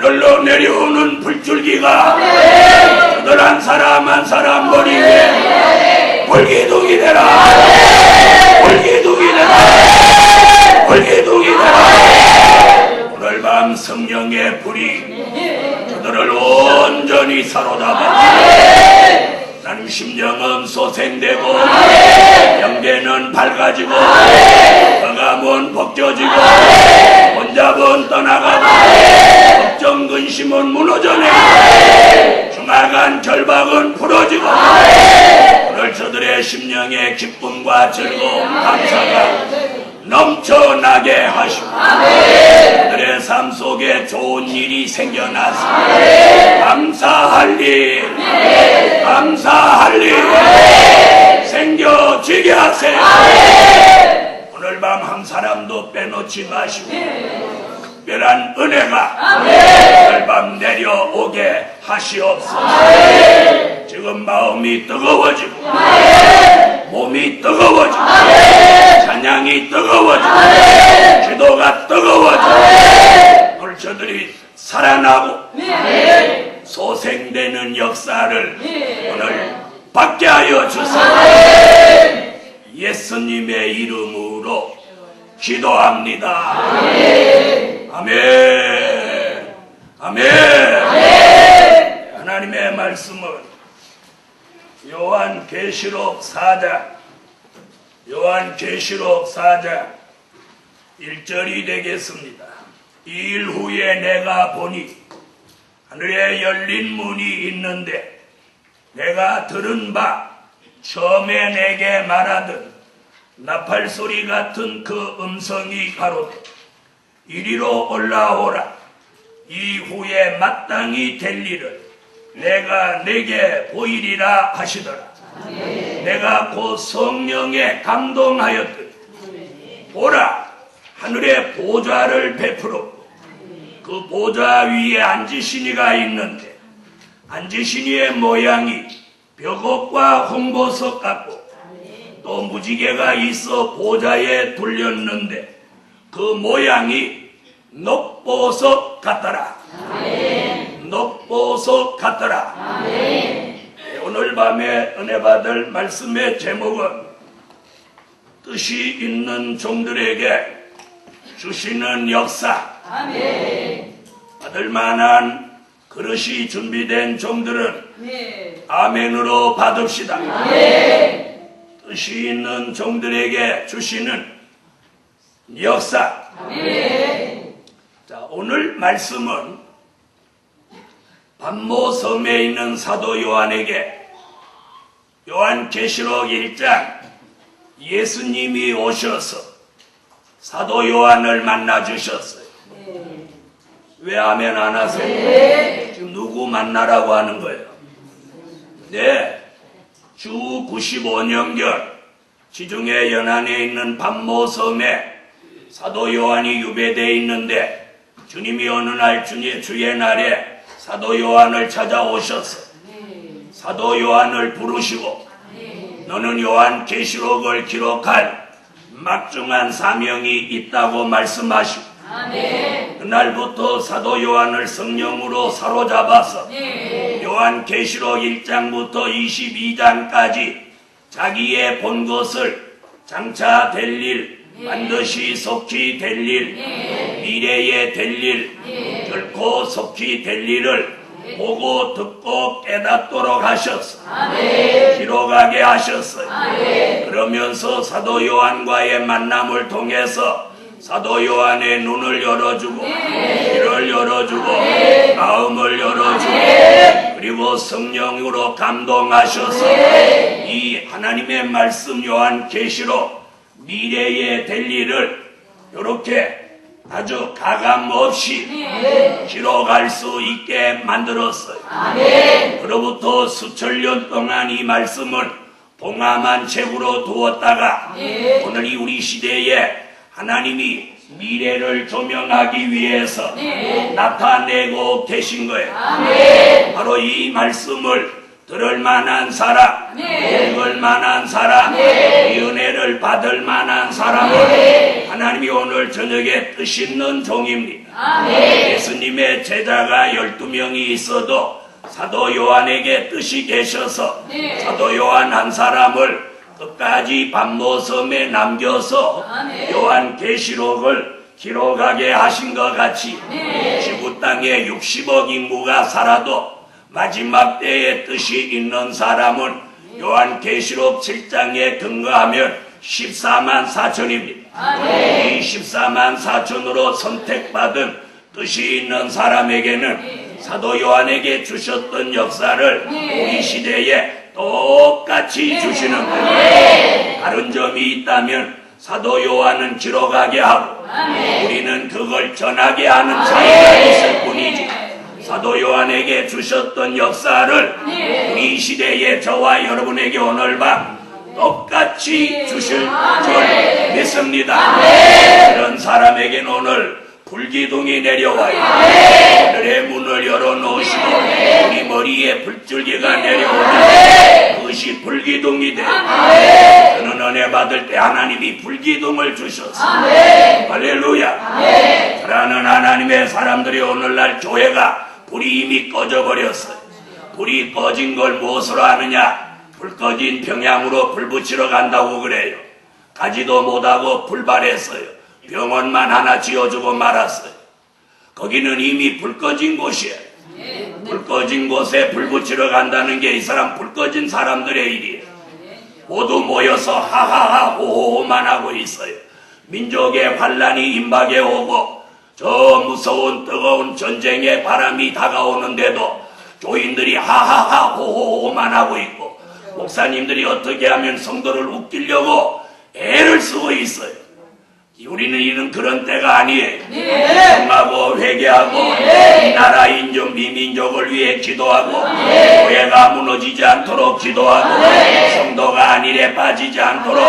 하늘로 내려오는 불줄기가 저들 한 사람 한 사람 머리 위에 불기둥이 되라. 불기둥이 되라. 불기둥이 되라. 오늘 밤 성령의 불이 저들을 온전히 사로잡아 나는 심령은 소생되고 영계는 밝아지고 허감은 벗겨지고 혼잡은 떠나가고 걱정 근심은 무너져내고 중하간 결박은 풀어지고 오늘 저들의 심령의 기쁨과 즐거움 감사가 넘쳐나게 하시고 그들의 삶 속에 좋은 일이 생겨나서 감사할 일 감사할 일 생겨지게 하세요. 오늘 밤 한 사람도 빼놓지 마시고 특별한 은혜가 오늘 밤 내려오게 하시옵소서. 지금 마음이 뜨거워지고 몸이 뜨거워지고 찬양이 뜨거워지고 기도가 뜨거워지고 오늘 저들이 살아나고 소생되는 역사를 오늘 받게 하여 주세요. 예수님의 이름으로 기도합니다. 아멘. 아멘. 하나님의 말씀은 요한계시록 4장 1절이 되겠습니다. 이 일 후에 내가 보니 하늘에 열린 문이 있는데 내가 들은 바 처음에 내게 말하던 나팔 소리 같은 그 음성이 가로되 이리로 올라오라. 이후에 마땅히 될 일을 내가 내게 보이리라 하시더라. 내가 곧 성령에 감동하였더니 보라 하늘에 보좌를 베풀었고 그 보좌 위에 앉으신 이가 있는데 앉으신 이의 모양이 벽옥과 홍보석 같고 또 무지개가 있어 보좌에 둘렸는데 그 모양이 녹보석 같더라. 녹보석 같더라. 오늘 밤에 은혜 받을 말씀의 제목은 뜻이 있는 종들에게 주시는 역사. 받을 만한 그릇이 준비된 종들은 아멘으로 받읍시다. 뜻이 있는 종들에게 주시는 역사. 자, 오늘 말씀은 pat모섬에 있는 사도 요한에게 요한계시록 1장 예수님이 오셔서 사도 요한을 만나 주셨어요. 왜 아멘 안 하세요? 지금 누구 만나라고 하는 거예요? 네, 주 95년경 지중해 연안에 있는 pat모섬에 사도 요한이 유배되어 있는데 주님이 어느 날 주의 날에 사도 요한을 찾아오셔서 사도 요한을 부르시고 너는 요한계시록을 기록할 막중한 사명이 있다고 말씀하시고 그날부터 사도 요한을 성령으로 사로잡아서 요한계시록 1장부터 22장까지 자기의 본 것을 장차 될 일, 반드시 속히 될 일, 미래에 될 일, 결코 속히 될 일을 보고 듣고 깨닫도록 하셨어. 기록하게 하셨어요. 그러면서 사도 요한과의 만남을 통해서 사도 요한의 눈을 열어주고 귀를 열어주고 마음을 열어주고 그리고 성령으로 감동하셔서 이 하나님의 말씀 요한계시록 미래에 될 일을 이렇게 아주 가감 없이 기록할 수 있게 만들었어요. 그로부터 수천 년 동안 이 말씀을 봉함한 책으로 두었다가 오늘 우리 시대에 하나님이 미래를 조명하기 위해서 나타내고 계신 거예요. 바로 이 말씀을 들을 만한 사람, 읽을 만한 사람, 이 은혜를 받을 만한 사람을 하나님이 오늘 저녁에 뜻 있는 종입니다. 예수님의 제자가 12명이 있어도 사도 요한에게 뜻이 계셔서 사도 요한 한 사람을 끝까지 밤모섬에 남겨서 요한 계시록을 기록하게 하신 것 같이 지구 땅에 60억 인구가 살아도 마지막 때에 뜻이 있는 사람은 요한 계시록 7장에 근거하면 14만 4천입니다. 이 14만 4천으로 선택받은 뜻이 있는 사람에게는 사도 요한에게 주셨던 역사를 우리 시대에 똑같이 주시는 거예요. 다른 점이 있다면 사도 요한은 기록하게 하고 우리는 그걸 전하게 하는 자리가 있을 뿐이지, 사도 요한에게 주셨던 역사를 우리 시대의 저와 여러분에게 오늘 밤 똑같이 주실 줄 믿습니다. 그런 사람에게는 오늘 불기둥이 내려와요. 하늘의 문을 열어놓으시고 우리 머리에 불줄기가 내려오면 그것이 불기둥이 돼요. 저는 은혜 받을 때 하나님이 불기둥을 주셨어요. 할렐루야. 사랑하는 하나님의 사람들이 오늘날 교회가 불이 이미 꺼져버렸어요. 불이 꺼진 걸 무엇으로 아느냐? 불 꺼진 평양으로 불 붙이러 간다고 그래요. 가지도 못하고 불발했어요. 병원만 하나 지어주고 말았어요. 거기는 이미 불 꺼진 곳이에요. 불 꺼진 곳에 불 붙이러 간다는 게 이 사람 불 꺼진 사람들의 일이에요. 모두 모여서 하하하 호호만 하고 있어요. 민족의 환란이 임박해 오고 저 무서운 뜨거운 전쟁의 바람이 다가오는데도 교인들이 하하하 호호만 하고 있고 목사님들이 어떻게 하면 성도를 웃기려고 애를 쓰고 있어요. 우리는 이런 그런 때가 아니에요. 정하고 회개하고 이 나라 인종 미민족을 위해 기도하고 교회가 무너지지 않도록 기도하고 성도가 안일에 빠지지 않도록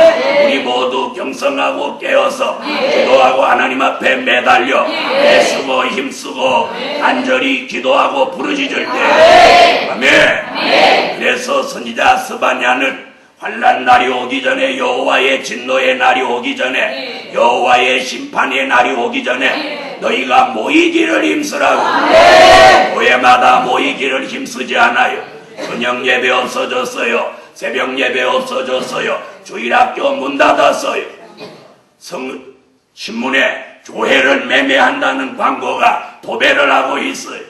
우리 모두 경성하고 깨어서 기도하고 하나님 앞에 매달려 애쓰고 힘쓰고 간절히 기도하고 부르짖을 때 아멘. 그래서 선지자 스바냐는 환난 날이 오기 전에, 여호와의 진노의 날이 오기 전에, 여호와의 심판의 날이 오기 전에 너희가 모이기를 힘쓰라고. 교회마다 모이기를 힘쓰지 않아요. 저녁 예배 없어졌어요. 새벽 예배 없어졌어요. 주일학교 문 닫았어요. 신문에 교회를 매매한다는 광고가 도배를 하고 있어요.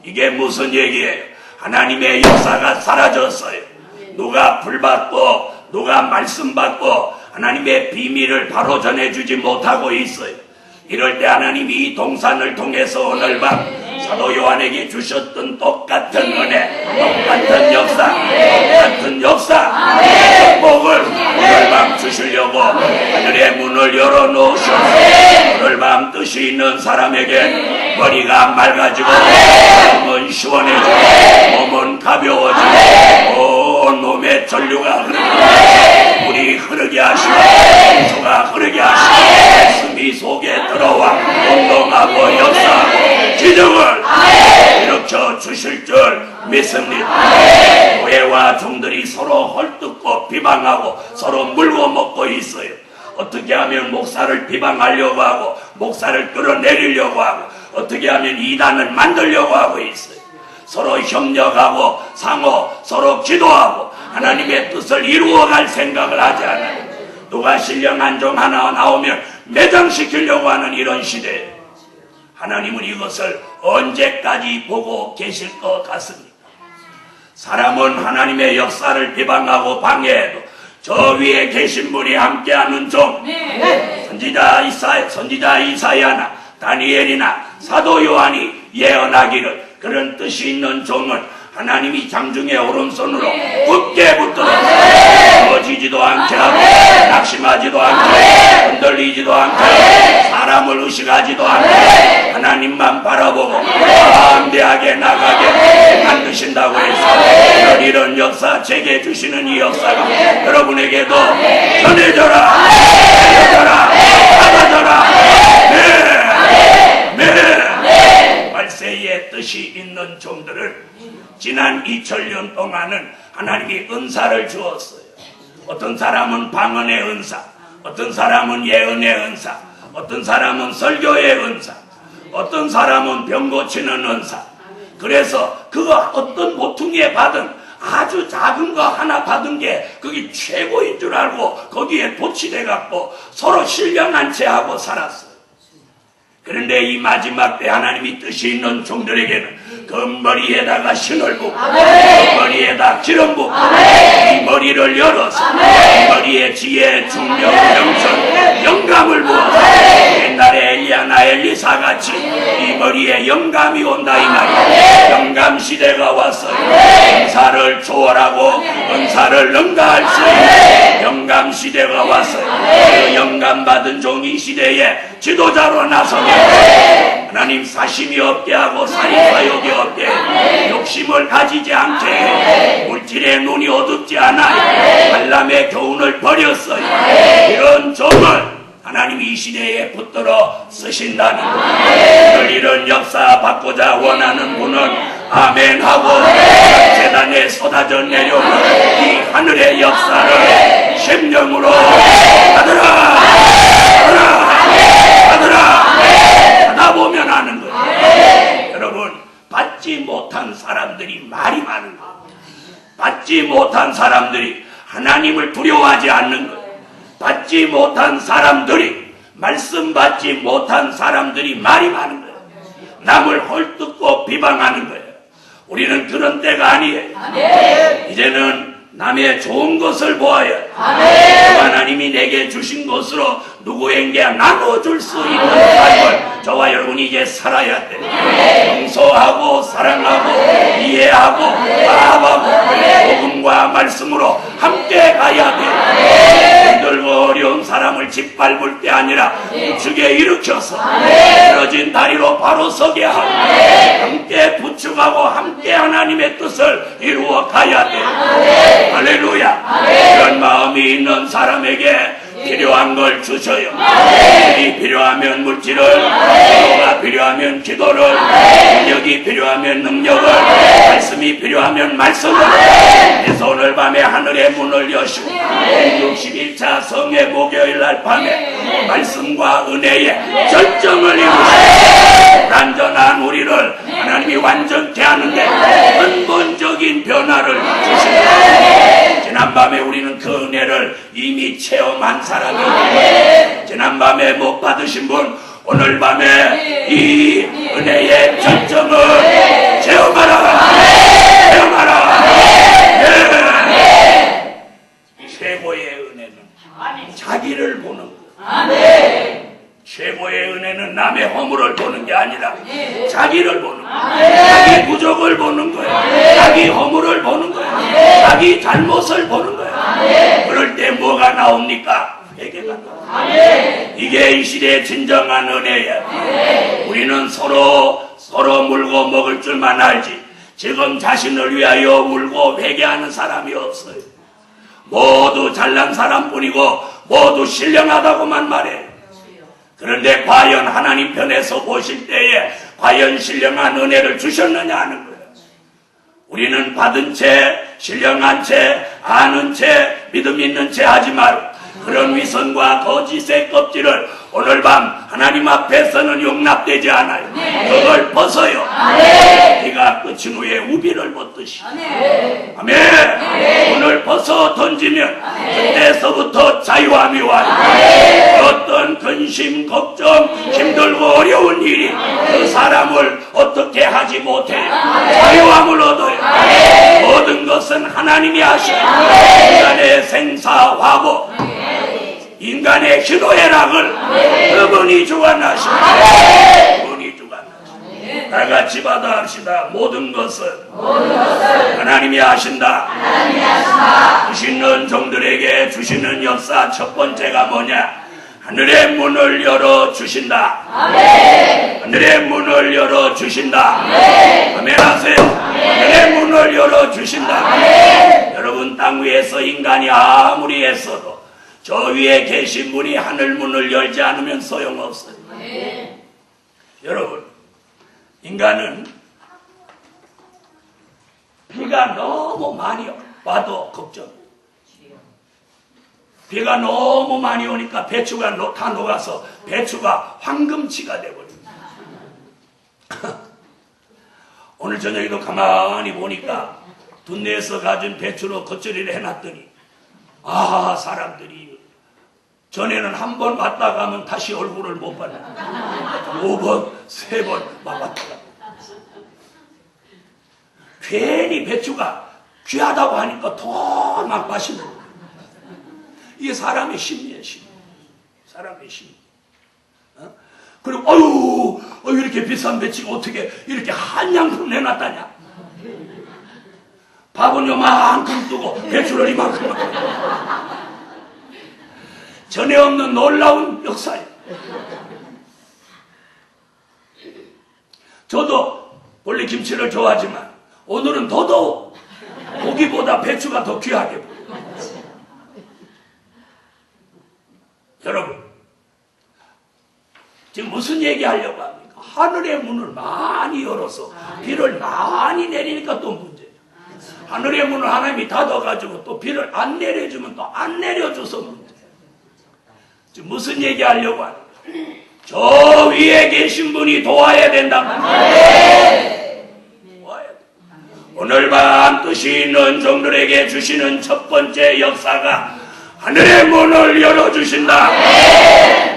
이게 무슨 얘기예요? 하나님의 역사가 사라졌어요. 누가 불받고 누가 말씀 받고 하나님의 비밀을 바로 전해주지 못하고 있어요. 이럴 때 하나님이 이 동산을 통해서 오늘 밤 사도 요한에게 주셨던 똑같은 은혜, 똑같은 역사, 축복을 오늘 밤 주시려고 하늘의 문을 열어놓으셔서 오늘 밤 뜻이 있는 사람에게 머리가 맑아지고 몸은 시원해지고 몸은 가벼워지고 온 몸의 전류가 흐르고 물이 흐르게 하시고 수가 흐르게 하시고 숨이 속에 들어와 운동하고 역사하고 기적을 일으켜 주실 줄 믿습니다. 교회와 종들이 서로 헐뜯고 비방하고 서로 물고 먹고 있어요. 어떻게 하면 목사를 비방하려고 하고 목사를 끌어내리려고 하고 어떻게 하면 이단을 만들려고 하고 있어요. 서로 협력하고 상호 서로 기도하고 하나님의 뜻을 이루어갈 생각을 하지 않아요. 누가 신령한 종 하나 나오면 매장시키려고 하는 이런 시대에 하나님은 이것을 언제까지 보고 계실 것 같습니다. 사람은 하나님의 역사를 비방하고 방해해도 저 위에 계신 분이 함께하는 종, 선지자 이사야나 다니엘이나 사도 요한이 예언하기를 그런 뜻이 있는 종은 하나님이 장중에 오른손으로 굳게 붙들어 넘어지지도 않게 하고 낙심하지도 않게 흔들리지도 않게 사람을 의식하지도 않게 하나님만 바라보고 담대하게 나가게 만드신다고 해서 이런 역사 제게 주시는 이 역사가 여러분에게도 전해져라 받아져라. 네. 말세의 뜻이 있는 종들은 지난 2000년 동안은 하나님이 은사를 주었어요. 어떤 사람은 방언의 은사, 어떤 사람은 예언의 은사, 어떤 사람은 설교의 은사, 어떤 사람은 병 고치는 은사. 그래서 그 어떤 모퉁이에 받은 아주 작은 거 하나 받은 게 그게 최고인 줄 알고 거기에 도취돼 갖고 서로 신령한 채 하고 살았어요. 그런데 이 마지막 때 하나님이 뜻이 있는 종들에게는 그 머리에다가 신을 붓고 그 머리에다 기름 붓고 이 머리를 열어서 이 머리에 지혜, 중명, 명철, 영감을 부어서 옛날에 엘리야나 엘리사 같이 이 머리에 영감이 온다 이 말이야. 영감 시대가 왔어요. 은사를 초월하고 은사를 능가할 수 있는 영감 시대가 왔어요. 그 영감 받은 종이 시대에 지도자로 나서면 하나님 사심이 없게 하고 사리사욕이 없게 해. 욕심을 가지지 않게 해. 물질에 눈이 어둡지 않아요. 발람의 교훈을 버렸어요. 이런 종을 하나님이 이 시대에 붙들어 쓰신다니 오늘 이런 역사 받고자 원하는 분은 아멘하고 재단에 쏟아져 내려오는 이 하늘의 역사를 심령으로 받으라 받아보면 아는 거예요. 여러분, 받지 못한 사람들이 말이 많은 거예요. 받지 못한 사람들이 하나님을 두려워하지 않는 거예요. 받지 못한 사람들이, 말씀 받지 못한 사람들이 말이 많은 거예요. 남을 헐뜯고 비방하는 거예요. 우리는 그런 때가 아니에요. 이제는 남의 좋은 것을 보아야 하나님이 내게 주신 것으로 누구에게 나눠줄 수 있는 삶을 저와 여러분이 이제 살아야 돼요. 용서하고 사랑하고 이해하고 마음하고 복음과 말씀으로 함께 가야 돼요. 힘들고 어려운 사람을 짓밟을 때 아니라 우측에 일으켜서 늘어진 다리로 바로 서게 하고 함께 부축하고 함께 하나님의 뜻을 이루어 가야 돼요. 할렐루야. 이런 마음이 있는 사람에게 필요한 걸 주셔요. 물이 필요하면 물질을, 기도가 필요하면 기도를, 능력이 필요하면 능력을, 말씀이 필요하면 말씀을. 그래서 오늘 밤에 하늘의 문을 여시고 61차 성회 목요일 날 밤에 말씀과 은혜의 결정을 이루시고 불완전한 우리를 하나님이 완전케 하는데 근본적인 변화를 주십니다. 지난밤에 우리는 그 은혜를 이미 체험한 사람이에요. 지난밤에 못 받으신 분 오늘 밤에 이 은혜의 결정을 체험하라. 체험하라. 네. 최고의 은혜는 자기를 보는 것. 최고의 은혜는 남의 허물을 보는 게 아니라 자기를 보는 거예요. 자기 부족을 보는 거예요. 자기 허물을 보는 거예요. 자기 잘못을 보는 거예요. 그럴 때 뭐가 나옵니까? 회개가 나옵니다. 이게 이 시대의 진정한 은혜예요. 우리는 서로 물고 먹을 줄만 알지 지금 자신을 위하여 울고 회개하는 사람이 없어요. 모두 잘난 사람뿐이고 모두 신령하다고만 말해요. 그런데 과연 하나님 편에서 보실 때에 과연 신령한 은혜를 주셨느냐 하는 거예요. 우리는 받은 채, 신령한 채, 아는 채, 믿음 있는 채 하지 말고 그런 위선과 거짓의 껍질을 오늘 밤 하나님 앞에서는 용납되지 않아요. 그걸 벗어요. 네가 끝인 후에 우비를 벗듯이. 아멘. 오늘 벗어 던지면 그때서부터 자유함이 와요. 어떤 근심, 걱정, 힘들고 어려운 일이 그 사람을 어떻게 하지 못해요. 자유함을 얻어요. 모든 것은 하나님이 하셔요. 인간의 생사화복, 인간의 희노애락을 그분이 주관하십니다. 그분이 주관하십니다. 다 같이 받아합시다. 모든 것은 하나님이 하신다. 주시는 종들에게 주시는 역사 첫 번째가 뭐냐? 하늘의 문을 열어 주신다. 하늘의 문을 열어 주신다. 아멘 하세요. 하늘의 문을 열어 주신다. 여러분, 땅 위에서 인간이 아무리 애써도 저 위에 계신 분이 하늘 문을 열지 않으면 소용없어요. 여러분, 인간은 비가 너무 많이 와도 걱정. 비가 너무 많이 오니까 배추가 다 녹아서 배추가 황금치가 돼버립니다. 오늘 저녁에도 가만히 보니까 둔내에서 가진 배추로 겉절이를 해놨더니 사람들이 전에는 한 번 왔다 가면 다시 얼굴을 못 봤네. 5번, 3번 막 왔다 가. 괜히 배추가 귀하다고 하니까 더 막 마시는 거예요. 이게 사람의 심리예요, 심리. 사람의 심리. 그리고 이렇게 비싼 배추가 어떻게 이렇게 한양품 내놨다냐? 밥은 요만큼 뜨고 배추를 이만큼. 전에 없는 놀라운 역사예요. 저도 원래 김치를 좋아하지만 오늘은 더더욱 고기보다 배추가 더 귀하게 보여요. 여러분, 지금 무슨 얘기하려고 합니까? 하늘의 문을 많이 열어서 비를 많이 내리니까 또 문제예요. 하늘의 문을 하나님이 닫아가지고 또 비를 안 내려주면 또 안 내려줘서 문제예요. 지금 무슨 얘기하려고 합니까? 저 위에 계신 분이 도와야 된다. 도와야 돼. 오늘 밤 뜻이 있는 종들에게 주시는 첫 번째 역사가 하늘의 문을 열어주신다.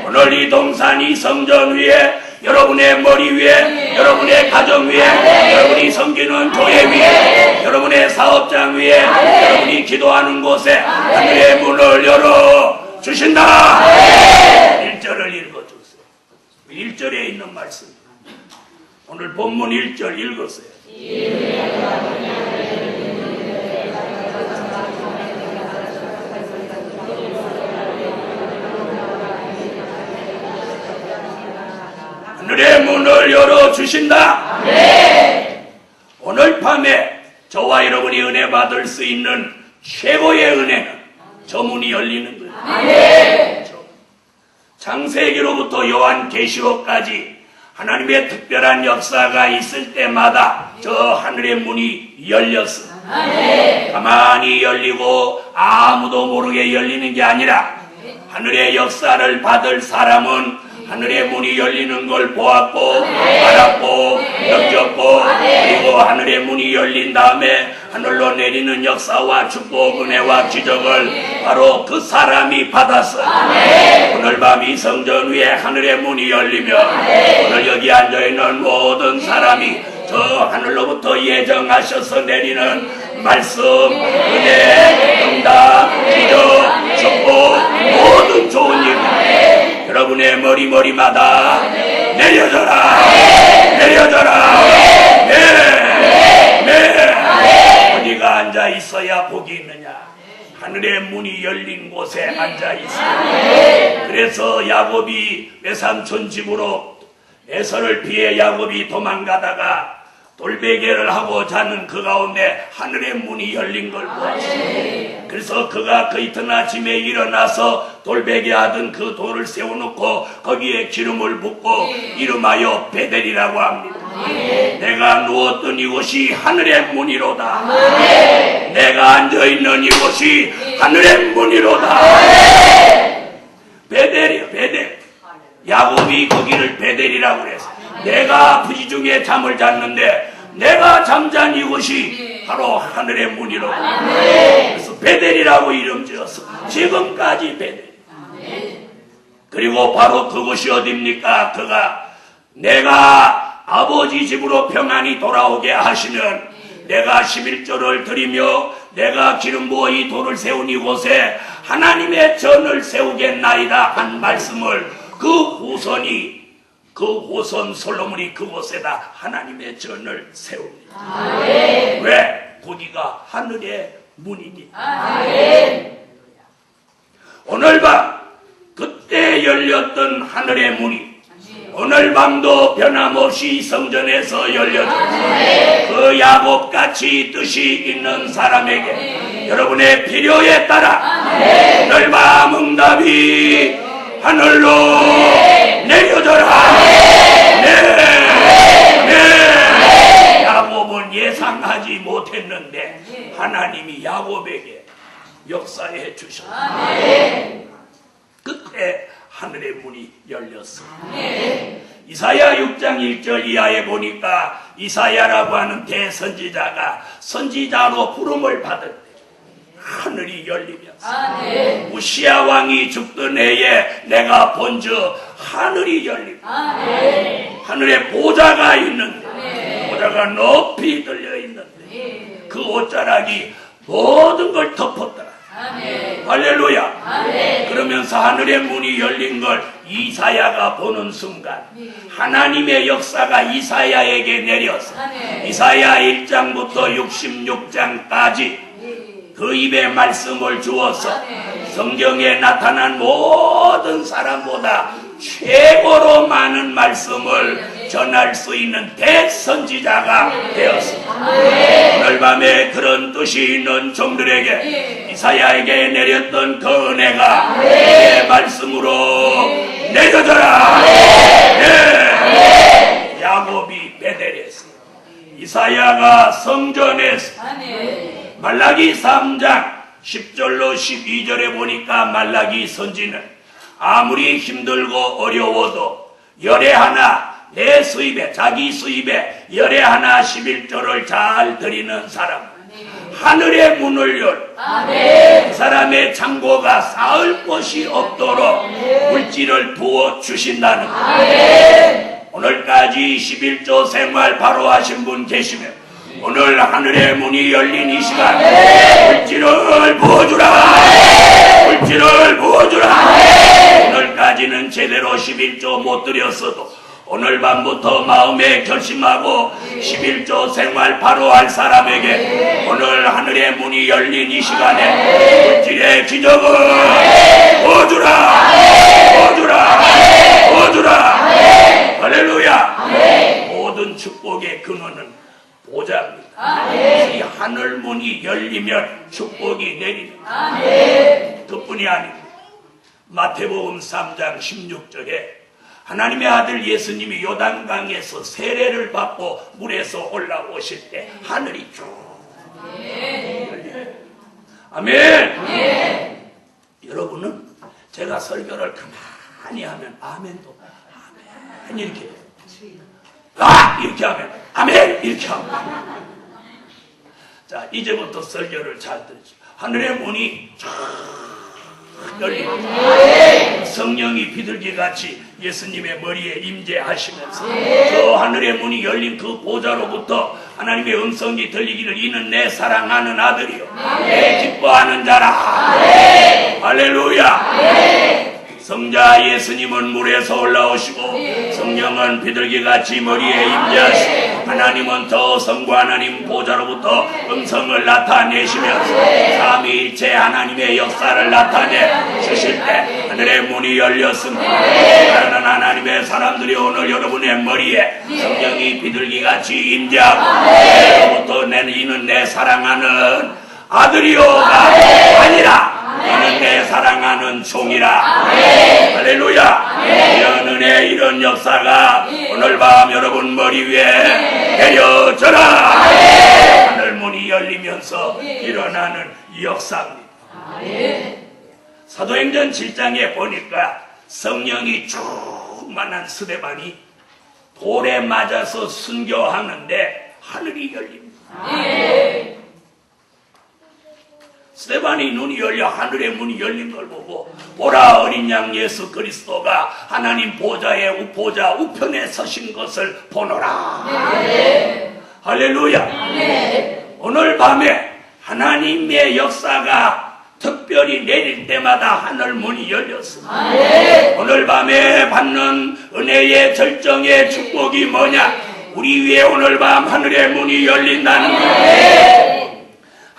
오늘 이 동산 이 성전 위에 여러분의 머리 위에 여러분의 가정 위에 여러분이 섬기는 교회 위에 여러분의 사업장 위에 여러분이 기도하는 곳에 하늘의 문을 열어주신다. 1절을 읽어주세요. 1절에 있는 말씀. 오늘 본문 1절 읽으세요. 하늘의 문을 열어주신다. 오늘 밤에 저와 여러분이 은혜 받을 수 있는 최고의 은혜는 저 문이 열리는 거예요. 창세기로부터 요한계시록까지 하나님의 특별한 역사가 있을 때마다 저 하늘의 문이 열렸어. 가만히 열리고 아무도 모르게 열리는 게 아니라 하늘의 역사를 받을 사람은 하늘의 문이 열리는 걸 보았고 알았고 느꼈고 그리고 하늘의 문이 열린 다음에 하늘로 내리는 역사와 축복 은혜와 기적을 바로 그 사람이 받았어. 오늘 밤 이 성전 위에 하늘의 문이 열리면 오늘 여기 앉아있는 모든 사람이 저 하늘로부터 예정하셔서 내리는 말씀, 은혜, 응답, 기적, 축복 모든 좋은 일 여러분의 머리마다 내려져라. 내려져라. 어디가 앉아 있어야 복이 있느냐? 하늘의 문이 열린 곳에 앉아 있어요. 그래서 야곱이 외삼촌 집으로 에서를 피해 야곱이 도망가다가 돌베개를 하고 자는 그 가운데 하늘의 문이 열린 걸 보았어요. 그래서 그가 그 이튿아침에 일어나서 돌베개 하던 그 돌을 세워놓고 거기에 기름을 붓고 이름하여 베델이라고 합니다. 내가 누웠던 이곳이 하늘의 문이로다. 내가 앉아있는 이곳이 하늘의 문이로다. 베델이요, 베델. 야곱이 거기를 베델이라고 그랬어. 내가 부지중에 잠을 잤는데 내가 잠잔 이곳이 바로 하늘의 문이로다. 그래서 베델이라고 이름 지었어. 지금까지 베델. 그리고 바로 그곳이 어딥니까? 그가 내가 아버지 집으로 평안히 돌아오게 하시는 내가 11조를 드리며 내가 기름 부어 이 돌을 세운 이곳에 하나님의 전을 세우겠나이다 한 말씀을 그 후손 솔로몬이 그곳에다 하나님의 전을 세웁니다. 왜? 거기가 하늘의 문이니까. 오늘 밤 그때 열렸던 하늘의 문이 오늘 밤도 변함없이 성전에서 열려졌습니다. 그 야곱같이 뜻이 있는 사람에게 여러분의 필요에 따라 오늘 밤 응답이 하늘로 내려져라. 야곱은 예상하지 못했는데 역사해 주셨다. 그때 하늘의 문이 열렸습니다. 이사야 6장 1절 이하에 보니까 이사야라고 하는 대선지자가 선지자로 부름을 받을 때 하늘이 열리면서 우시야 왕이 죽던 해에 내가 본즉 하늘이 열리고 하늘에 보좌가 있는데 보좌가 높이 들려 있는데 그 옷자락이 모든 걸 덮었더라. 할렐루야. 그러면서 하늘의 문이 열린 걸 이사야가 보는 순간 하나님의 역사가 이사야에게 내려서 이사야 1장부터 66장까지 그 입에 말씀을 주어서 성경에 나타난 모든 사람보다 최고로 많은 말씀을 전할 수 있는 대선지자가 되었습니다. 오늘 밤에 그런 뜻이 있는 종들에게 이사야에게 내렸던 그 은혜가 내 말씀으로 내려져라. 네. 야곱이 베델에서 이사야가 성전에서 말라기 3장 10절로 12절에 보니까 말라기 선지는 아무리 힘들고 어려워도 열에 하나 내 수입에 자기 수입에 열에 하나 11조를 잘 드리는 사람 하늘의 문을 열 그 사람의 창고가 쌓을 곳이 없도록 물질을 부어 주신다는 것. 오늘까지 11조 생활 바로 하신 분 계시면 오늘 하늘의 문이 열린 이 시간 물질을 부어주라. 물질을 부어주라. 오늘까지는 제대로 11조 못 드렸어도 오늘 밤부터 마음에 결심하고 11조 생활 바로 할 사람에게 오늘 하늘의 문이 열린 이 시간에 물질의 기적을 부어주라. 부어주라. 부어주라. 할렐루야. 모든 축복의 근원은 보좌입니다. 이 하늘 문이 열리면 축복이 내립니다. 그뿐이 아닙니다. 마태복음 3장 16절에 하나님의 아들 예수님이 요단강에서 세례를 받고 물에서 올라오실 때 하늘이 쭉 열려요. 아멘. 여러분은 제가 설교를 가만히 하면 아멘도 아멘 이렇게 해요. 아! 이렇게 하면 아멘! 이렇게 합니다. 자, 이제부터 설교를 잘 들으시죠. 하늘의 문이 쫙 열립니다. 성령이 비둘기같이 예수님의 머리에 임재하시면서 저 하늘의 문이 열린 그 보좌로부터 하나님의 음성이 들리기를 이는 내 사랑하는 아들이요 내 기뻐하는 자라. 할렐루야. 성자 예수님은 물에서 올라오시고 성령은 비둘기같이 머리에 임재하시고 하나님은 저 성부 하나님 보좌로부터 음성을 나타내시면서 삼위일체 하나님의 역사를 나타내 주실 때 하늘의 문이 열렸습니다. 사랑하는 하나님의 사람들이 오늘 여러분의 머리에 성령이 비둘기같이 임재하고 내로부터 이는 내 사랑하는 아들이요가 아니라 이는 내 사랑하는 종이라. 할렐루야. 이런 은혜 이런 역사가 오늘 밤 여러분 머리 위에 내려져라. 하늘 문이 열리면서 일어나는 역사입니다. 사도행전 7장에 보니까 성령이 충만한 스데반이 돌에 맞아서 순교하는데 하늘이 열립니다. 스데반이 눈이 열려 하늘의 문이 열린 걸 보고 보라 어린 양 예수 그리스도가 하나님 보좌의 보좌 우편에 서신 것을 보노라. 할렐루야. 오늘 밤에 하나님의 역사가 특별히 내릴 때마다 하늘 문이 열렸습니다. 오늘 밤에 받는 은혜의 절정의 축복이 뭐냐? 우리 위에 오늘 밤 하늘의 문이 열린다는 거예요.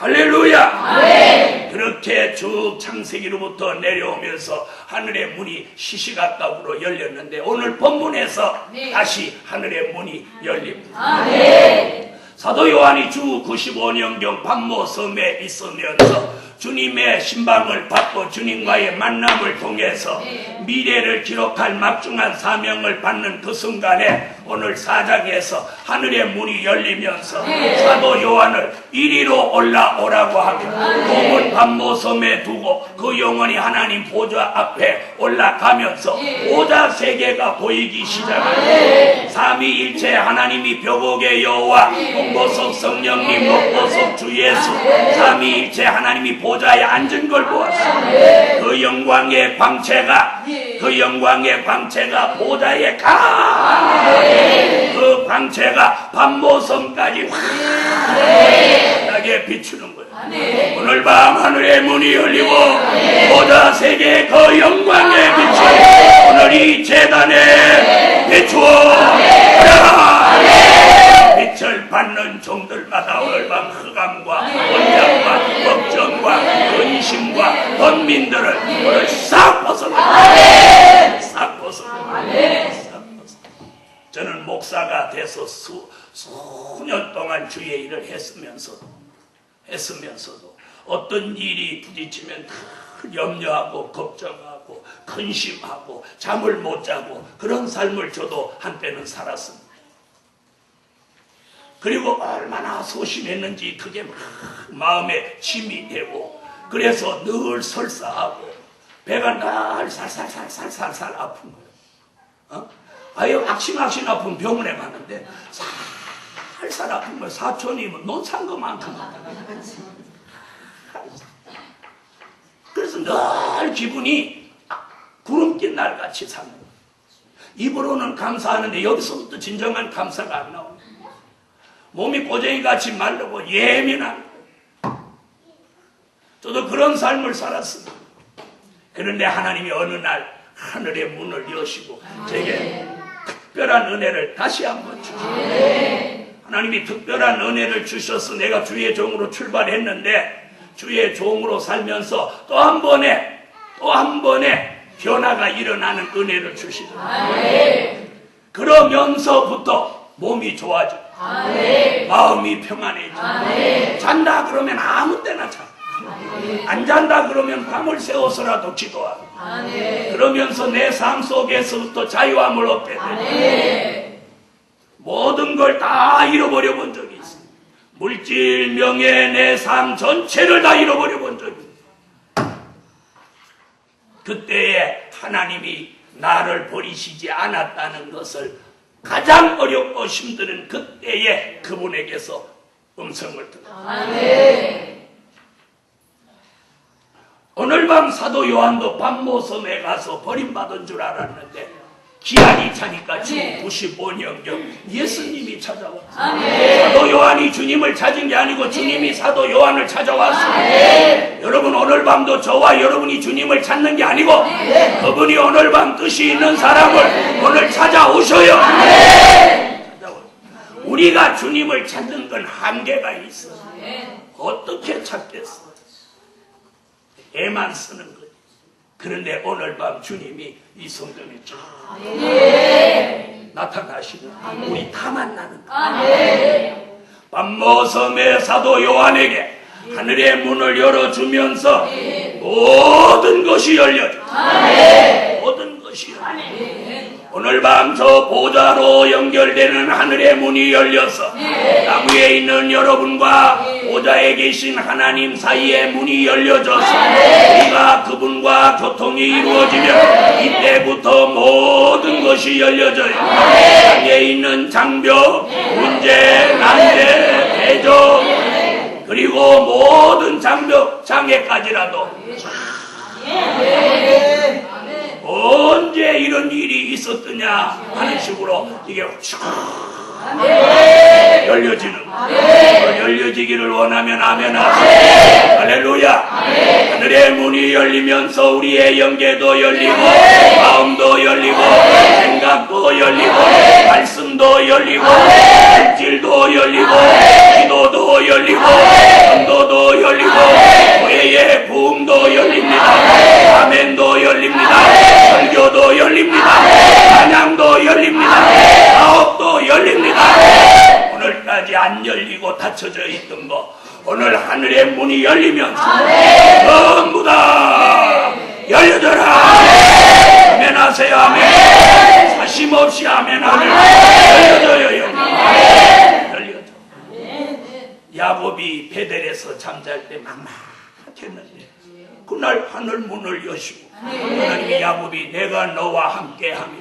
할렐루야. 그렇게 쭉 창세기로부터 내려오면서 하늘의 문이 시시각각으로 열렸는데 오늘 본문에서 다시 하늘의 문이 열립니다. 사도 요한이 주 95년경 pat모 섬에 있으면서 주님의 신방을 받고 주님과의 만남을 통해서 미래를 기록할 막중한 사명을 받는 그 순간에 오늘 4장에서 하늘의 문이 열리면서 사도 요한을 이리로 올라오라고 하며 몸을 반모섬에 두고 그 영혼이 하나님 보좌 앞에 올라가면서 보좌 세계가 보이기 시작합니다. 삼위일체 하나님이 벽옥의 여호와, 목보석 성령님, 목보석 주 예수, 삼위일체 하나님이 보좌에 앉은 걸 보았습니다. 그 영광의 광채가 보좌에 그 광채가 반모섬까지 환하게 비추는 거예요. 오늘 밤 하늘의 문이 열리고 보좌 세계의 그 영광의 빛이 오늘 이 재단에 비추어라. 빛을 받는 종들마다 오늘 밤 흑암과 원장과 걱정과 근심과 번민들을 오늘 싹 벗어내. 싹 벗어내. 저는 목사가 돼서 수년 동안 주의 일을 했으면서도 어떤 일이 부딪히면 염려하고 걱정하고 근심하고 잠을 못 자고 그런 삶을 저도 한때는 살았습니다. 그리고 얼마나 소심했는지 그게 막 마음에 짐이 되고 그래서 늘 설사하고 배가 날 살살살 아픈 거예요. 아유 악신악신 아픈 병원에 갔는데 살살 아픈 거예요. 사촌이 논산 것만큼. 그래서 늘 기분이 구름 낀 날같이 사는 거예요. 입으로는 감사하는데 여기서부터 진정한 감사가 안 나옵니다. 몸이 고쟁이같이 마르고 예민한 거예요. 저도 그런 삶을 살았습니다. 그런데 하나님이 어느 날 하늘의 문을 여시고 제게 특별한 은혜를 다시 한번 주시고 하나님이 특별한 은혜를 주셔서 내가 주의 종으로 출발했는데 주의 종으로 살면서 또 한 번의 변화가 일어나는 은혜를 주시더라고요. 그러면서부터 몸이 좋아지고 마음이 평안해지고 잔다 그러면 아무 때나 자. 안 잔다 그러면 밤을 새워서라도 기도하고 그러면서 내 삶 속에서부터 자유함을 얻게 되고 모든 걸 다 잃어버려 본 적이 있어요. 물질, 명예, 내 삶 전체를 다 잃어버려 본 적이 있어요. 그때에 하나님이 나를 버리시지 않았다는 것을 가장 어렵고 힘든 그때에 그분에게서 음성을 들었어요. 오늘 밤 사도 요한도 반모섬에 가서 버림받은 줄 알았는데 기한이 차니까 지금 95년경 예수님이 찾아왔어요. 사도 요한이 주님을 찾은 게 아니고 주님이 사도 요한을 찾아왔어요. 여러분 오늘 밤도 저와 여러분이 주님을 찾는 게 아니고 그분이 오늘 밤 뜻이 있는 사람을 오늘 찾아오셔요. 우리가 주님을 찾는 건 한계가 있어요. 어떻게 찾겠어? 애만 쓰는 거지. 그런데 오늘 밤 주님이 이 성경에 쫙 나타나시는 우리 다 만나는 거예요. 반모섬의 사도 요한에게 하늘의 문을 열어주면서 모든 것이 열려져. 모든 것이 열려져. 오늘 밤 저 보좌로 연결되는 하늘의 문이 열려서 나무에 있는 여러분과 보좌에 계신 하나님 사이의 문이 열려져서 우리가 그분과 교통이 이루어지면 이때부터 모든 것이 열려져요. 땅에 있는 장벽, 문제, 난제, 대적 그리고 모든 장벽, 장애까지라도 언제 이런 일이 있었더냐 하는 식으로 이게 열려지는 열려지기를 원하면 아멘 하세요. 할렐루야. 하늘의 문이 열리면서 우리의 영계도 열리고 마음도 열리고 생각도 열리고 말씀도 열리고 물질도 열리고 기도도 열리고 전도도 열리고 교회의 부흥도 열립니다. 아멘도 열립니다. 설교도 열립니다. 찬양도 열립니다. 사업도 열립니다. 오늘까지 안 열리고 닫혀져 있던 거 오늘 하늘의 문이 열리면서 전부 다 열려져라. 아멘 하세요. 아멘. 사심 없이 아멘 하면 열려져요. 열려져. 야곱이 베델에서 잠잘 때 막막했는데 그날 하늘 문을 여시고 하나님이 야곱이 내가 너와 함께하며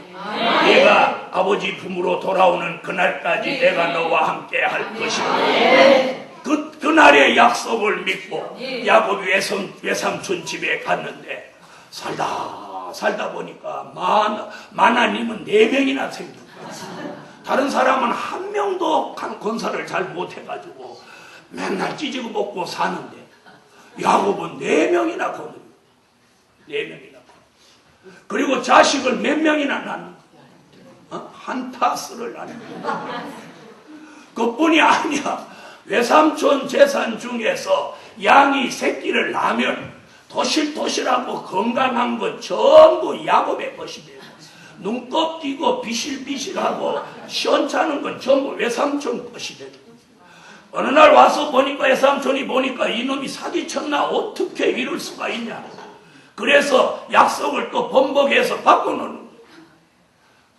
네가 아버지 품으로 돌아오는 그날까지 내가 너와 함께 할 것이다. 그날의 약속을 믿고 야곱이 외삼촌 집에 갔는데 살다 보니까 마나님은 4명이나 생겼고 다른 사람은 1명도 건설을 잘 못해가지고 맨날 찌지고 먹고 사는데 야곱은 4명이나 거느려. 4명이나. 그리고 자식을 몇 명이나 낳는 거야. 한 타스를 낳는 거야. 그뿐이 아니야. 외삼촌 재산 중에서 양이 새끼를 낳으면 도실도실하고 건강한 건 전부 야곱의 것이 돼요. 눈곱 띄고 비실비실하고 시원찮은 건 전부 외삼촌 것이 돼요. 어느 날 와서 보니까 외삼촌이 보니까 이놈이 사기쳤나 어떻게 이럴 수가 있냐. 그래서 약속을 또 번복해서 바꿔놓는 거예요.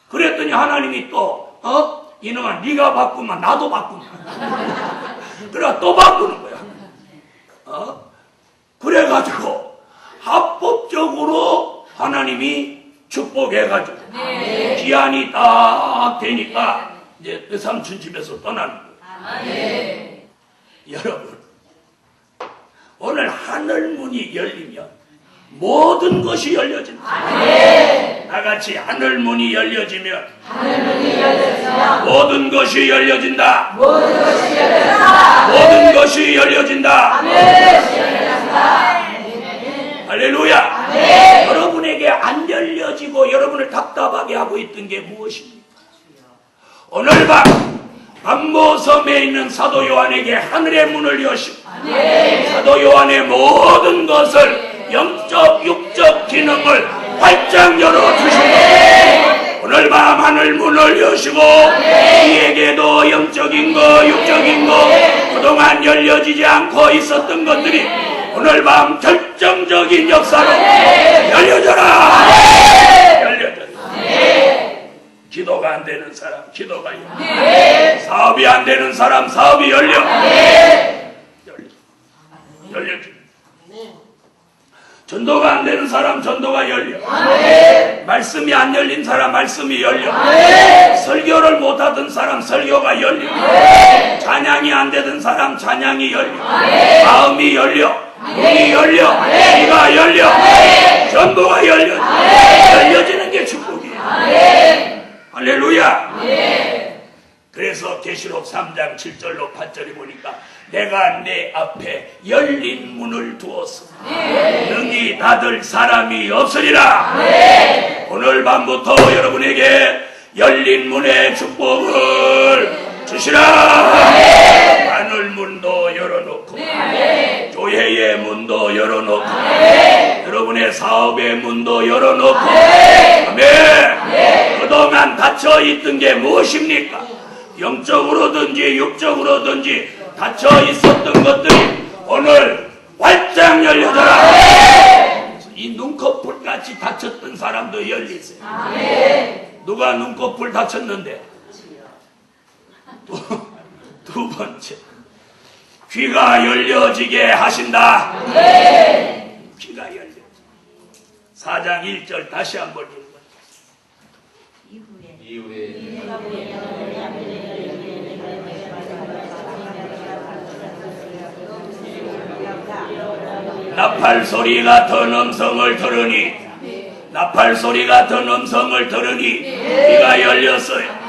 그랬더니 하나님이 또 이놈아 네가 바꾸면 나도 바꾼다. 그래 또 바꾸는 거야. 그래가지고 합법적으로 하나님이 축복해가지고 기한이 딱 되니까 이제 외삼촌 집에서 떠나는 거예요. 여러분 오늘 하늘문이 열리면 모든 것이 열려진다. 나같이 하늘문이 열려지면 모든 것이 열려진다. 모든 것이 열려진다. 할렐루야. 여러분에게 안 열려지고 여러분을 답답하게 하고 있던 게 무엇입니까? 오늘 밤 반모섬에 있는 사도 요한에게 하늘의 문을 여시고 사도 요한의 모든 것을 영적 육적 기능을 활짝 열어주시고 오늘 밤 하늘 문을 여시고 우리에게도 영적인 거 육적인 거 그동안 열려지지 않고 있었던 것들이 오늘 밤 결정적인 역사로 열려져라. 열려져라. 기도가 안 되는 사람 기도가 열려. 사업이 안 되는 사람 사업이 열려. 열려줘. 전도가 안 되는 사람 전도가 열려. 말씀이 안 열린 사람 말씀이 열려. 설교를 못하던 사람 설교가 열려. 찬양이 안 되던 사람 찬양이 열려. 마음이 열려. 눈이 열려. 귀가 열려. 전부가 열려. 열려지는 게 축복이에요. 할렐루야. 그래서 계시록 3장 7절로 8절에 보니까 내가 내 앞에 열린 문을 두었어 능히 닫을 사람이 없으리라. 오늘 밤부터 여러분에게 열린 문의 축복을 주시라. 하늘 문도 열어놓고 교회의 문도 열어놓고 여러분의 사업의 문도 열어놓고 아멘. 그동안 닫혀있던 게 무엇입니까? 영적으로든지 육적으로든지 닫혀 있었던 것들이 오늘 활짝 열려져라. 이 눈꺼풀같이 닫혔던 사람도 열리세요. 누가 눈꺼풀 닫혔는데? 두 번째 귀가 열려지게 하신다. 귀가 열려. 4장 1절 다시 한번 읽어요. 이후에 나팔 소리 같은 음성을 들으니 나팔 소리 같은 음성을 들으니 귀가 열렸어요.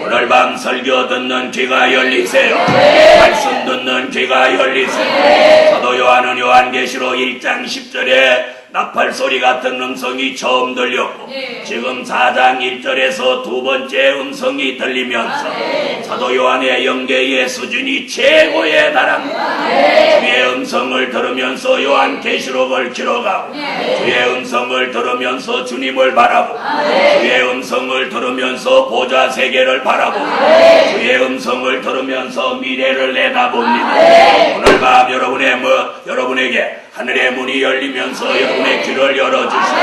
오늘 밤 설교 듣는 귀가 열리세요. 말씀 듣는 귀가 열리세요. 사도 요한은 요한계시록 1장 10절에 나팔 소리 같은 음성이 처음 들렸고 지금 4장 1절에서 두 번째 음성이 들리면서 사도 요한의 영계의 수준이 최고에 달합니다. 주의 음성을 들으면서 요한계시록을 기록하고 주의 음성을 들으면서 주님을 바라보고 주의 음성을 들으면서 보좌 세계를 바라보고 주의 음성을 들으면서 미래를 내다봅니다. 오늘 밤 여러분에게 하늘의 문이 열리면서 여러분의 귀를 열어주시고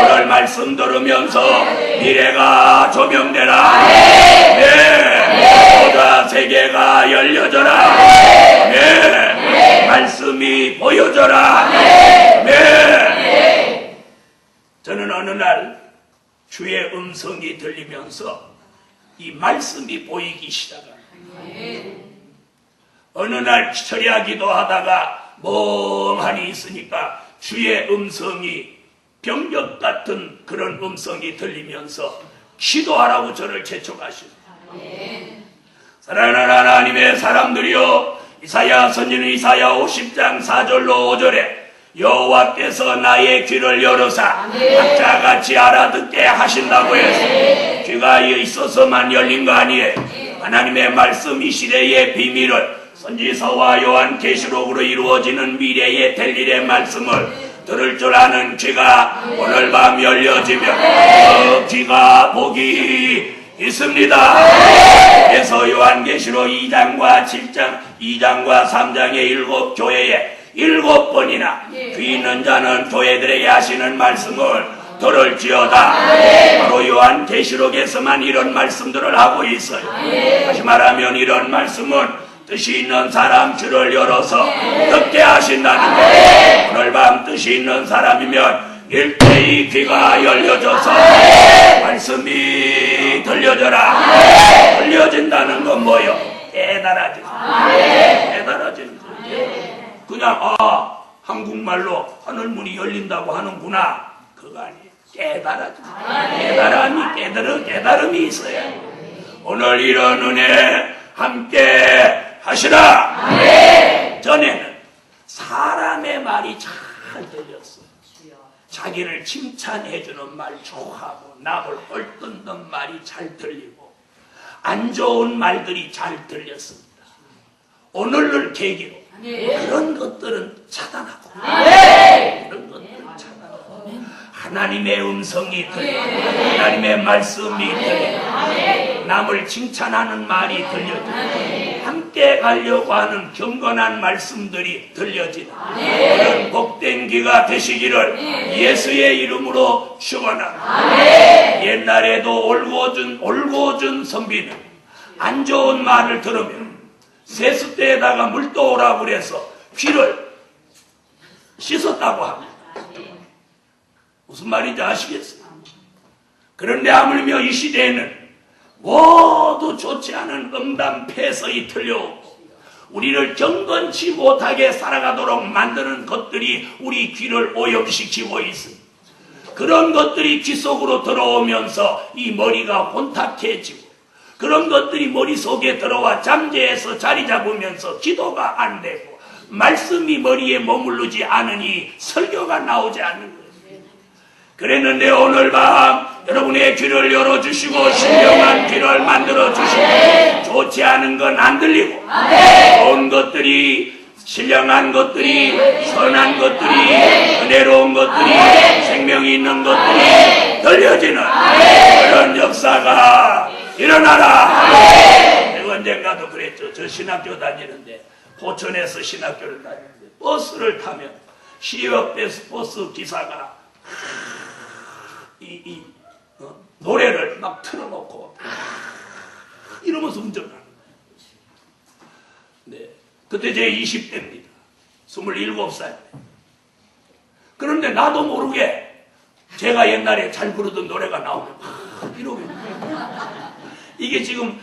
오늘 말씀 들으면서 미래가 조명되라. 네. 보좌 세계가 열려져라. 네. 말씀이 보여져라. 네. 저는 어느 날 주의 음성이 들리면서 이 말씀이 보이기 시작합니다. 어느 날 철야 기도하다가 멍하니 있으니까 주의 음성이 병력 같은 그런 음성이 들리면서 기도하라고 저를 재촉하십니다. 사랑하는 하나님의 사람들이여, 이사야 선지는 이사야 50장 4절로 5절에 여호와께서 나의 귀를 열으사 각자같이 알아듣게 하신다고 해서 귀가 있어서만 열린 거 아니에요. 하나님의 말씀 이 시대의 비밀을 선지서와 요한계시록으로 이루어지는 미래의 될 일의 말씀을 들을 줄 아는 귀가 오늘 밤 열려지며 그 귀가 복이 있습니다. 그래서 요한계시록 2장과 7장, 2장과 3장의 7교회에 7번이나 귀 있는 자는 교회들에게 하시는 말씀을 들을지어다. 바로 요한계시록에서만 이런 말씀들을 하고 있어요. 다시 말하면 이런 말씀은 뜻이 있는 사람 귀를 열어서 듣게 하신다는 거예요. 오늘 밤 뜻이 있는 사람이면 일대의 귀가 열려져서 말씀이 들려져라. 들려진다는 건 뭐요? 깨달아지는 거예요. 그냥 한국말로 하늘문이 열린다고 하는구나, 그거 아니에요. 깨달음이 있어야 해요. 오늘 이런 은혜 함께 하시라. 전에는 사람의 말이 잘 들렸어요. 자기를 칭찬해주는 말 좋아하고 남을 헐뜯는 말이 잘 들리고 안 좋은 말들이 잘 들렸습니다. 오늘을 계기로 그런 것들은 차단하고 그런 것들은 차단하고 하나님의 음성이 들리고 하나님의 말씀이 들리고 남을 칭찬하는 말이 들려지고 함께 가려고 하는 경건한 말씀들이 들려지는 그런 복된 기가 되시기를 예수의 이름으로 축원합니다. 옛날에도 올고준 선비는 안 좋은 말을 들으면 세숫대에다가 물 떠오라고 그래서 귀를 씻었다고 합니다. 무슨 말인지 아시겠어요? 그런데 하물며 이 시대에는 모두 좋지 않은 음담패설이 들려오고 우리를 경건치 못하게 살아가도록 만드는 것들이 우리 귀를 오염시키고 있습니다. 그런 것들이 귀 속으로 들어오면서 이 머리가 혼탁해지고 그런 것들이 머릿속에 들어와 잠재해서 자리 잡으면서 기도가 안 되고 말씀이 머리에 머무르지 않으니 설교가 나오지 않는 거예요. 그랬는데 오늘 밤 여러분의 귀를 열어주시고 신령한 귀를 만들어주시고 좋지 않은 건 안 들리고 좋은 것들이 신령한 것들이 선한 것들이 은혜로운 것들이 생명이 있는 것들이 들려지는 그런 역사가 일어나라. 내가 언젠가도 그랬죠. 저 신학교 다니는데 포천에서 신학교를 다니는데 버스를 타면 시외버스 버스 기사가 노래를 막 틀어놓고 이러면서 운전하는 거예요. 네. 그때 제 20대입니다. 27살. 그런데 나도 모르게 제가 옛날에 잘 부르던 노래가 나오면 이러고 이게 지금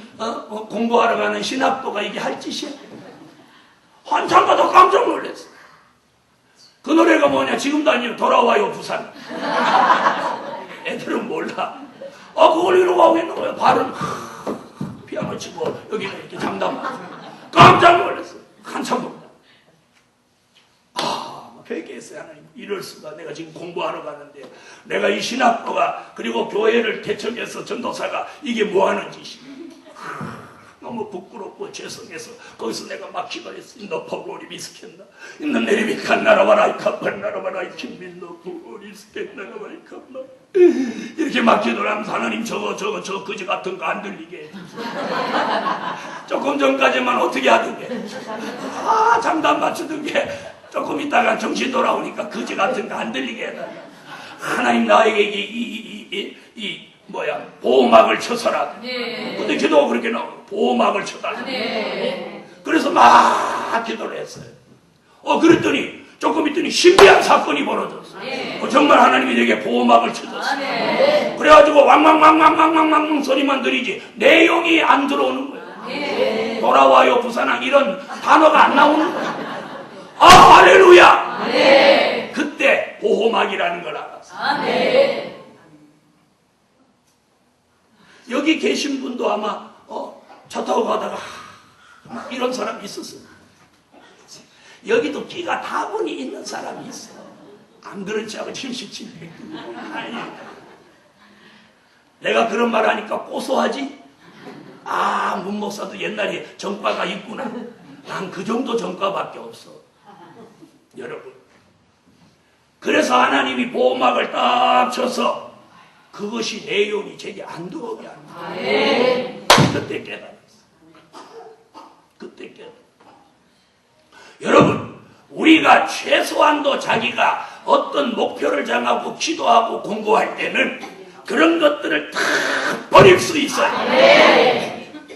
공부하러 가는 신학도가 이게 할 짓이야. 한참 가다 깜짝 놀랐어. 그 노래가 뭐냐? 지금도 아니에요. 돌아와요 부산. 애들은 몰라. 그걸 이러고 하고 있는 거야. 발은 피아노 치고 여기는 이렇게 장담하고 깜짝 놀랐어. 한참 보다. 베개에서 했어요. 하나님, 이럴 수가. 내가 지금 공부하러 가는데 내가 이 신학교가 그리고 교회를 개척해서 전도사가 이게 뭐하는 짓이야. 너무 부끄럽고 죄송해서 거기서 내가 막 기도했어. 너 포고리 미스켄다. 있는 내림이 칸나라바라이 칸나라바라이 김민노 포고리 스켄나라바라이 칸나. 이렇게 막 기도를 하면서 하나님 저거 그지 같은 거 안 들리게 해. 조금 전까지만 어떻게 하던 게 장단 맞추던 게 조금 있다가 정신 돌아오니까 그지 같은 거 안 들리게 해달라. 하나님 나에게 보호막을 쳐서라. 근데 기도가 그렇게 나오고 보호막을 쳐달라. 그래서 막 기도를 했어요. 그랬더니 조금 있더니 신비한 사건이 벌어졌어. 정말 하나님이 내게 보호막을 쳐줬어. 그래가지고 왕왕왕왕왕왕왕 소리만 들리지 내용이 안 들어오는 거예요. 돌아와요 부산항 이런 단어가 안 나오는 거예요. 할렐루야. 그때 보호막이라는 걸 알았어. 여기 계신 분도 아마 차 타고 가다가 이런 사람이 있었어요. 여기도 끼가 다분히 있는 사람이 있어. 안 그렇지 하고 77. 내가 그런 말 하니까 고소하지? 문 목사도 옛날에 전과가 있구나. 난 그 정도 전과밖에 없어. 여러분. 그래서 하나님이 보호막을 딱 쳐서 그것이 내용이 제게 안 들어오게 합니다. 그때 깨달았어. 그때 깨달았어. 여러분, 우리가 최소한도 자기가 어떤 목표를 정하고 기도하고 공부할 때는 그런 것들을 다 버릴 수 있어요.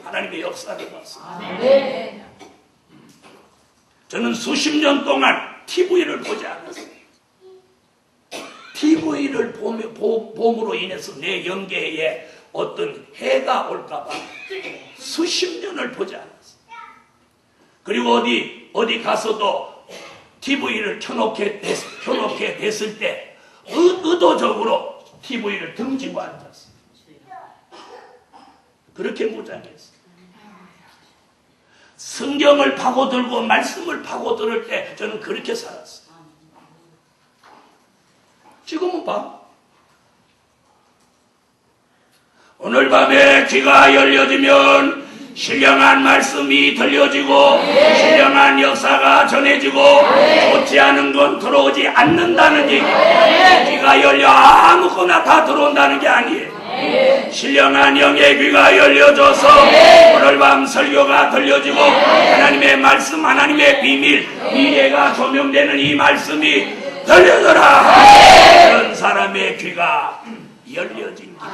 하나님의 역사를 봤습니다. 저는 수십 년 동안 TV를 보지 않았어요. TV를 봄으로 인해서 내 영계에 어떤 해가 올까봐 수십 년을 보지 않았어요. 그리고 어디 가서도 TV를 켜놓게 됐을 때 의도적으로 TV를 등지고 앉았어요. 그렇게 무장했어요. 성경을 파고들고 말씀을 파고들을 때 저는 그렇게 살았어요. 지금은 봐. 오늘 밤에 귀가 열려지면 신령한 말씀이 들려지고 신령한 역사가 전해지고 좋지 않은 건 들어오지 않는다는 얘기예요. 귀가 열려 아무거나 다 들어온다는 게 아니에요. 신령한 영의 귀가 열려져서 오늘 밤 설교가 들려지고 하나님의 말씀, 하나님의 비밀, 미래가 조명되는 이 말씀이 들려져라. 그런 사람의 귀가 열려진 기도.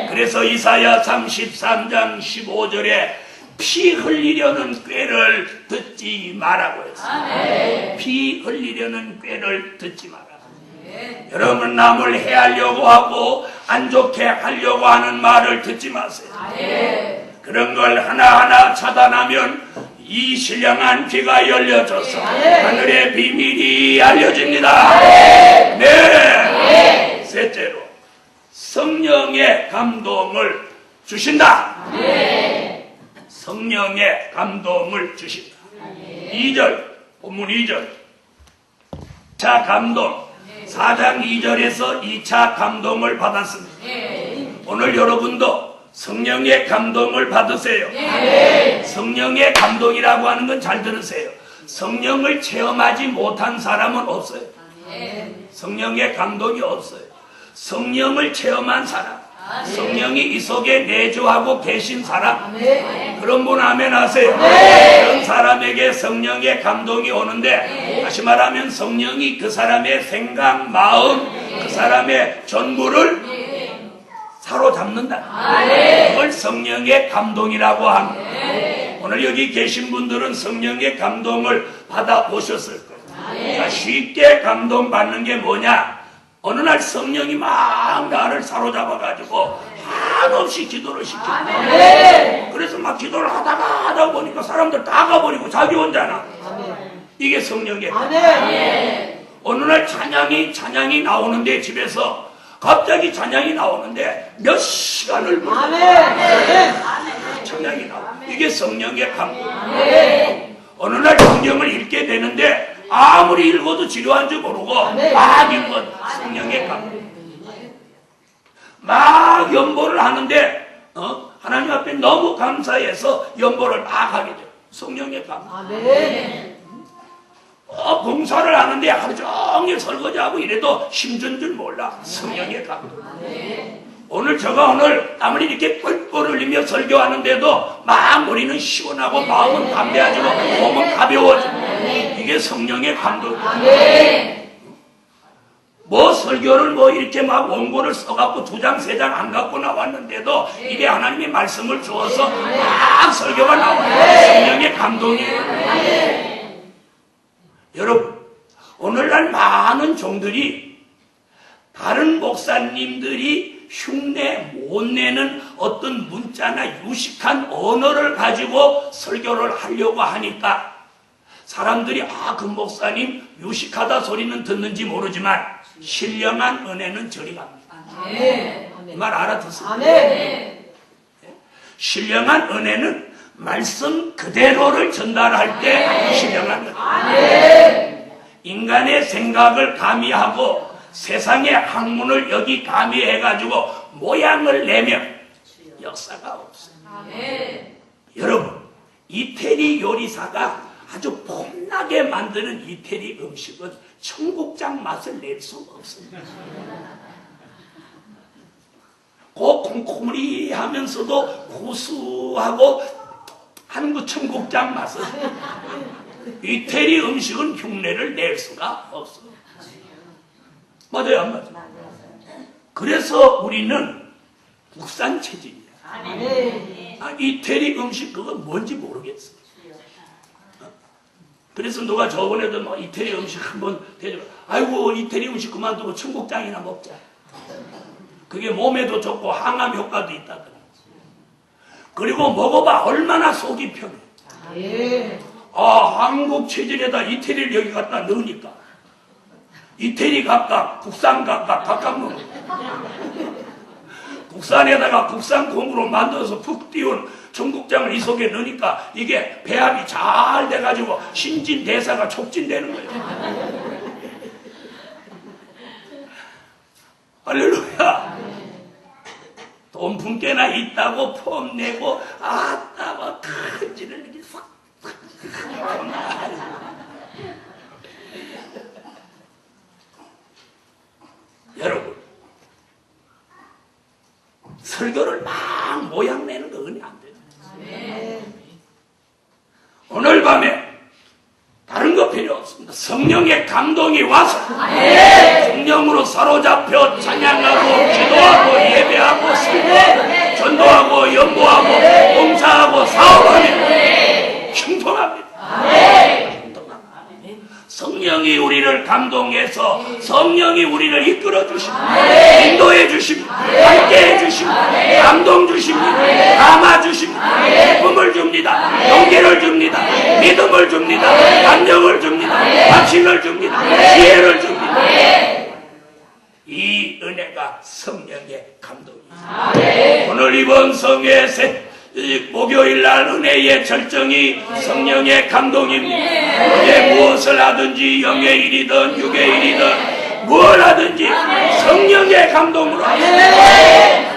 그래서 이사야 33장 15절에 피 흘리려는 꾀를 듣지 말라고 했어요. 피 흘리려는 꾀를 듣지 마라. 여러분, 남을 해하려고 하고 안 좋게 하려고 하는 말을 듣지 마세요. 그런 걸 하나하나 차단하면 이 신령한 귀가 열려져서 하늘의 비밀이 알려집니다. 네. 셋째로 성령의 감동을 주신다. 성령의 감동을 주신다. 2절, 본문 2절. 자, 감동. 4장 2절에서 2차 감동을 받았습니다. 오늘 여러분도 성령의 감동을 받으세요. 성령의 감동이라고 하는 건 잘 들으세요. 성령을 체험하지 못한 사람은 없어요. 성령의 감동이 없어요. 성령을 체험한 사람, 성령이 이 속에 내주하고 계신 사람, 그런 분 아멘 하세요. 그런 사람에게 성령의 감동이 오는데, 다시 말하면 성령이 그 사람의 생각, 마음, 그 사람의 전부를 사로잡는다. 그걸 성령의 감동이라고 합니다. 오늘 여기 계신 분들은 성령의 감동을 받아보셨을 거예요. 쉽게 감동받는 게 뭐냐? 어느 날 성령이 막 나를 사로잡아가지고 한없이 기도를 시켜. 그래서 막 기도를 하다 보니까 사람들 다 가버리고 자기 혼자나. 이게 성령의 감동. 어느 날 찬양이 나오는데 집에서 갑자기 찬양이 나오는데 몇 시간을 찬양이 나와. 이게 성령의 감동. 어느 날 성경을 읽게 되는데 아무리 읽어도 지루한 줄 모르고 막 읽어. 성령의 감동. 막 연보를 하는데 하나님 앞에 너무 감사해서 연보를 막 하게 돼요. 성령의 감동. 봉사를 하는데 하루 종일 설거지하고 이래도 힘든 줄 몰라. 성령의 감동. 오늘 땀을 이렇게 뻘뻘 흘리며 설교하는데도 막 머리는 시원하고 마음은 담대해지고 몸은 가벼워지고 이게 성령의 감동이에요. 뭐 설교를 이렇게 막 원고를 써갖고 2장 3장 안 갖고 나왔는데도 이게 하나님의 말씀을 주어서 막 설교가 나와요. 성령의 감동이에요. 여러분, 오늘날 많은 종들이 다른 목사님들이 흉내 못 내는 어떤 문자나 유식한 언어를 가지고 설교를 하려고 하니까 사람들이 그 목사님 유식하다 소리는 듣는지 모르지만 신령한 은혜는 저리 갑니다. 이 말 알아듣습니까? 신령한 은혜는 말씀 그대로를 전달할 때 신령한 은혜. 인간의 생각을 가미하고 세상의 학문을 여기 가미해가지고 모양을 내면 역사가 없어요. 여러분, 이태리 요리사가 아주 폼나게 만드는 이태리 음식은 청국장 맛을 낼 수 없습니다. 콩콩이 하면서도 고수하고 하는 그 청국장 맛은 이태리 음식은 흉내를 낼 수가 없어요. 맞아요, 안 맞아요? 그래서 우리는 국산 체질이에요. 이태리 음식 그건 뭔지 모르겠어요. 그래서 누가 저번에도 이태리 음식 한번 대접, 아이고 이태리 음식 그만두고 청국장이나 먹자. 그게 몸에도 좋고 항암 효과도 있다더라. 그리고 먹어봐 얼마나 속이 편해. 한국 체질에다 이태리를 여기 갖다 넣으니까 이태리 각각, 국산 각각 먹어. 국산에다가 국산 콩으로 만들어서 푹 띄운 청국장을 이 속에 넣으니까 이게 배합이 잘 돼가지고 신진대사가 촉진되는 거예요. 할렐루야. 돈 분께나 있다고 폼내고 아따 큰지를 이렇게 싹 여러분, 설교를 막 모양 내는 거 은혜 안 돼요. 오늘 밤에 다른 거 필요 없습니다. 성령의 감동이 와서 성령으로 사로잡혀 찬양하고 기도하고 예배하고 설교하고 전도하고 연보하고 봉사하고 사업하면 형통합니다. 성령이 우리를 감동해서 성령이 우리를 이끌어 주십니다. 인도해 주십니다. 함께해 주십니다. 감동 주십니다. 감화 주십니다. 기쁨을 줍니다. 용기를 줍니다. 믿음을 줍니다. 감정을 줍니다. 확신을 줍니다. 지혜를 줍니다. 이 은혜가 성령의 감동입니다. 오늘 이번 성회 목요일날 은혜의 절정이 성령의 감동입니다. 어제 무엇을 하든지 영의 일이든 육의 일이든 무엇 하든지 성령의 감동으로 하십니다.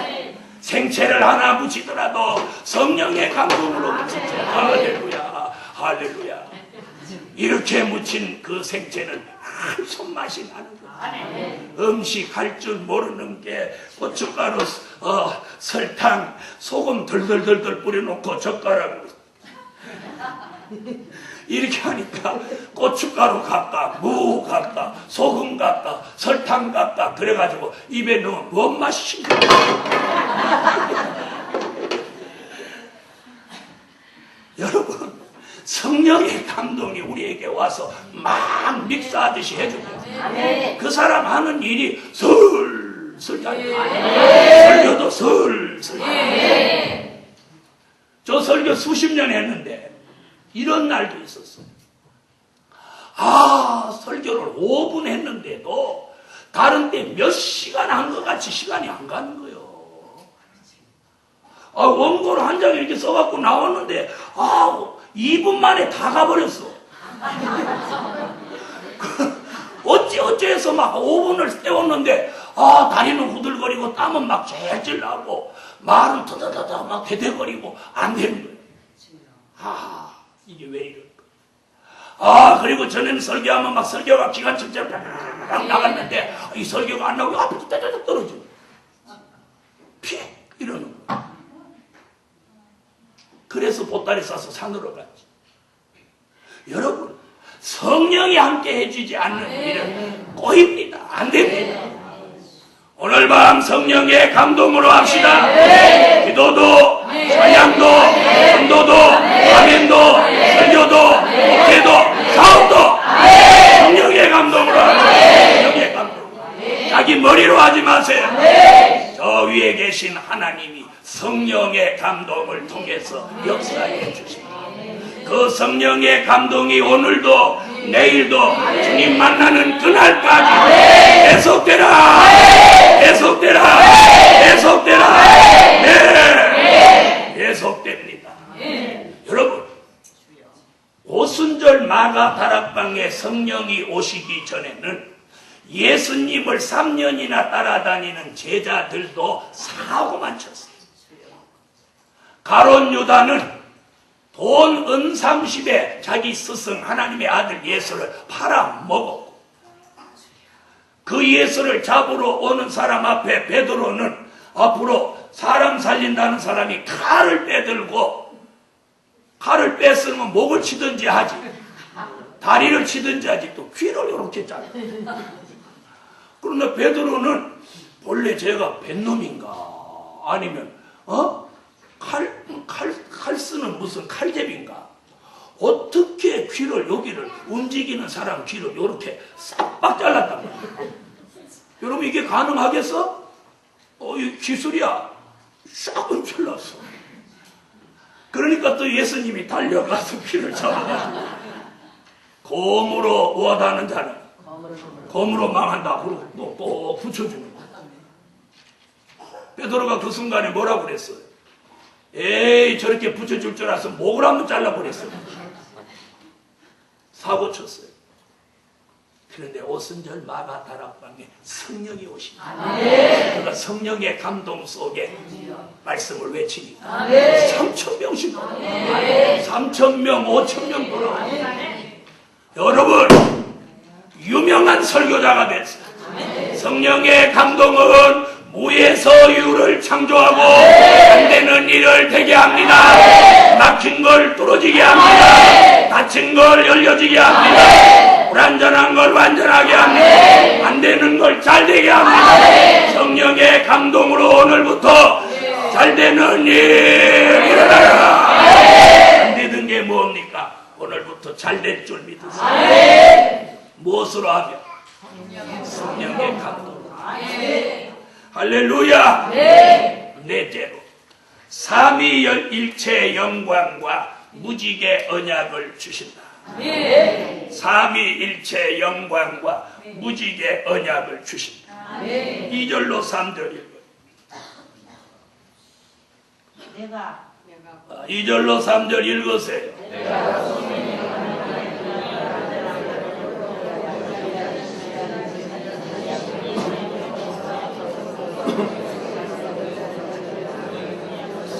생채를 하나 붙이더라도 성령의 감동으로 붙이세요. 할렐루야, 할렐루야. 이렇게 묻힌 그 생채는 손맛이 나는 거예요. 음식 할 줄 모르는 게 고춧가루, 설탕, 소금 덜덜덜덜 뿌려놓고 젓가락으로 이렇게 하니까 고춧가루 같다, 무 같다, 소금 같다, 설탕 같다 그래가지고 입에 넣으면 뭔 맛이 여러분, 성령의 감동이 우리에게 와서 막 믹스하듯이 해줍니다. 그 사람 하는 일이 슬슬 설교도 슬슬. 저 설교 수십 년 했는데 이런 날도 있었어요. 설교를 5분 했는데도 다른 때 몇 시간 한 것 같이 시간이 안 가는 거예요. 원고를 한 장 이렇게 써갖고 나왔는데 2분 만에 다 가버렸어. 어째서 막 5분을 때웠는데 다리는 후들거리고 땀은 막 질질 나고 말은 터다다다 막 대대거리고 안 되는 거예요. 이게 왜 이럴까? 그리고 전에는 설교하면 막 설교가 기관총처럼 막 나갔는데 이 설교가 안 나오고 앞에서 따다닥 떨어지고 피 이러는 거예요. 그래서 보따리 싸서 산으로 갔지. 여러분, 성령이 함께 해주지 않는 일은 꼬입니다. 안 됩니다. 오늘 밤 성령의 감동으로 합시다. 기도도, 찬양도, 전도도, 아멘도, 설교도, 목회도, 사업도 성령의 감동으로 합시다. 성령의 감동. 자기 머리로 하지 마세요. 저 위에 계신 하나님이 성령의 감동을 통해서 역사해 주십니다. 그 성령의 감동이 오늘도 내일도 주님 만나는 그날까지 계속되라, 계속되라, 계속되라. 네, 계속됩니다. 여러분, 오순절 마가 다락방에 성령이 오시기 전에는 예수님을 3년이나 따라다니는 제자들도 사고만 쳤어요. 가룟 유다는 돈 은 30에 자기 스승 하나님의 아들 예수를 팔아먹었고, 그 예수를 잡으러 오는 사람 앞에 베드로는 앞으로 사람 살린다는 사람이 칼을 빼들고, 칼을 뺐으면 목을 치든지 하지, 다리를 치든지 하지, 또 귀를 이렇게 잘라. 그런데 베드로는 본래 제가 뱃놈인가 아니면 칼 쓰는 무슨 칼제비인가? 어떻게 귀를, 여기를 움직이는 사람 귀를 이렇게 싹박 잘랐단 말이야. 여러분, 이게 가능하겠어? 이 기술이야. 싹은 잘랐어. 그러니까 또 예수님이 달려가서 귀를 잡아가지고 검으로 원하는 자는 검으로 망한다. 그러고 또 붙여주는 거야. 베드로가 그 순간에 뭐라고 그랬어요? 에이, 저렇게 붙여줄 줄 알아서 목을 한번 잘라버렸어요. 사고 쳤어요. 그런데 오순절 마가 다락방에 성령이 오십니다. 그러니까 성령의 감동 속에 말씀을 외치니까 3,000명씩 3,000명, 5,000명 돌아와. 여러분, 유명한 설교자가 됐어요. 성령의 감동은 무에서 유를 창조하고 안 되는 일을 되게 합니다. 막힌 걸 뚫어지게 합니다. 닫힌 걸 열려지게 합니다. 불완전한 걸 완전하게 합니다. 안 되는 걸 잘 되게 합니다. 성령의 감동으로 오늘부터 잘 되는 일 일어나라. 안 되는 게 뭡니까? 오늘부터 잘 될 줄 믿으세요. 무엇으로 하면? 성령의 감동으로. 할렐루야. 넷째로, 삼위일체의 영광과 무지개 언약을 주신다. 삼위일체의 영광과 무지개 언약을 주신다. 2절로 3절 읽어요. 2절로 3절 읽으세요.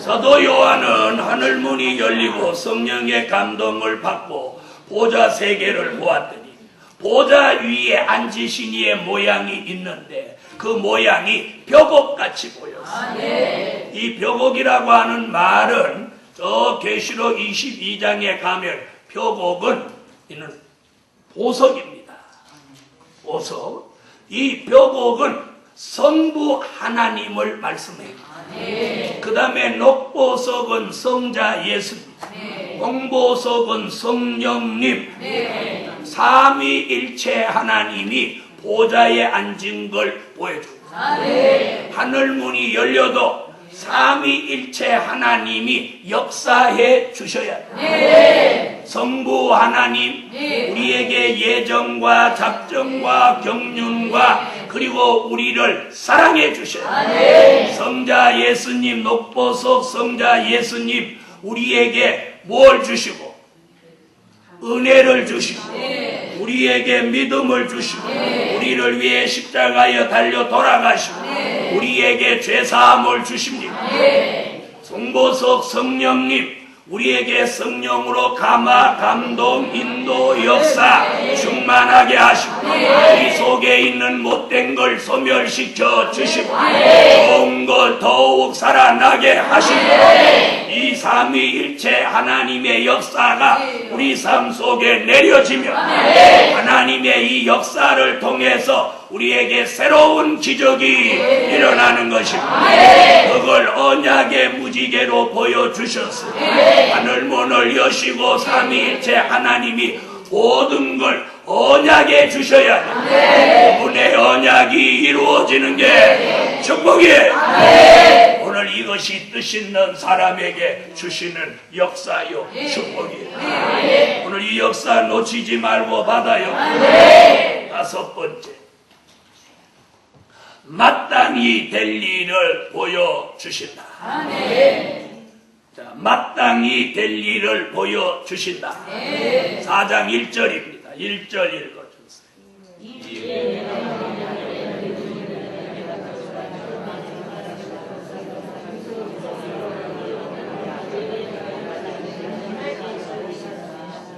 사도 요한은 하늘문이 열리고 성령의 감동을 받고 보좌 세 개를 보았더니 보좌 위에 앉으신 이의 모양이 있는데 그 모양이 벽옥같이 보였어요. 이 벽옥이라고 하는 말은 저 계시록 22장에 가면 벽옥은 이는 보석입니다. 보석. 이 벽옥은 성부 하나님을 말씀해요. 그 다음에 녹보석은 성자 예수님, 홍보석은 성령님, 삼위일체 하나님이 보좌에 앉은 걸 보여줍니다. 하늘문이 열려도 삼위일체 하나님이 역사해 주셔야 돼요. 성부 하나님, 우리에게 예정과 작정과 경륜과 그리고 우리를 사랑해 주셔야 돼요. 성자 예수님, 녹보석 성자 예수님, 우리에게 뭘 주시고? 은혜를 주시고 우리에게 믿음을 주시고 우리를 위해 십자가에 달려 돌아가시고 우리에게 죄사함을 주십니다. 송보석 성령님, 우리에게 성령으로 감화, 감동, 인도, 역사 충만하게 하시고 우리 속에 있는 못된 걸 소멸시켜 주시고 좋은 것 더욱 살아나게 하시고 이 삼위일체 하나님의 역사가 우리 삶 속에 내려지며 하나님의 이 역사를 통해서 우리에게 새로운 기적이 일어나는 것입니다. 그걸 언약의 무지개로 보여주셨으니 하늘문을 여시고 삼위일체 하나님이 모든 걸 언약에 주셔야 돼. 그분의 언약이 이루어지는 게 축복이에요. 오늘 이것이 뜻 있는 사람에게 주시는 역사요 축복이에요. 오늘 이 역사 놓치지 말고 받아요. 다섯 번째, 마땅히 될 일을 보여주신다. 자, 마땅히 될 일을 보여주신다. 4장 1절입니다. 1절 읽어주세요.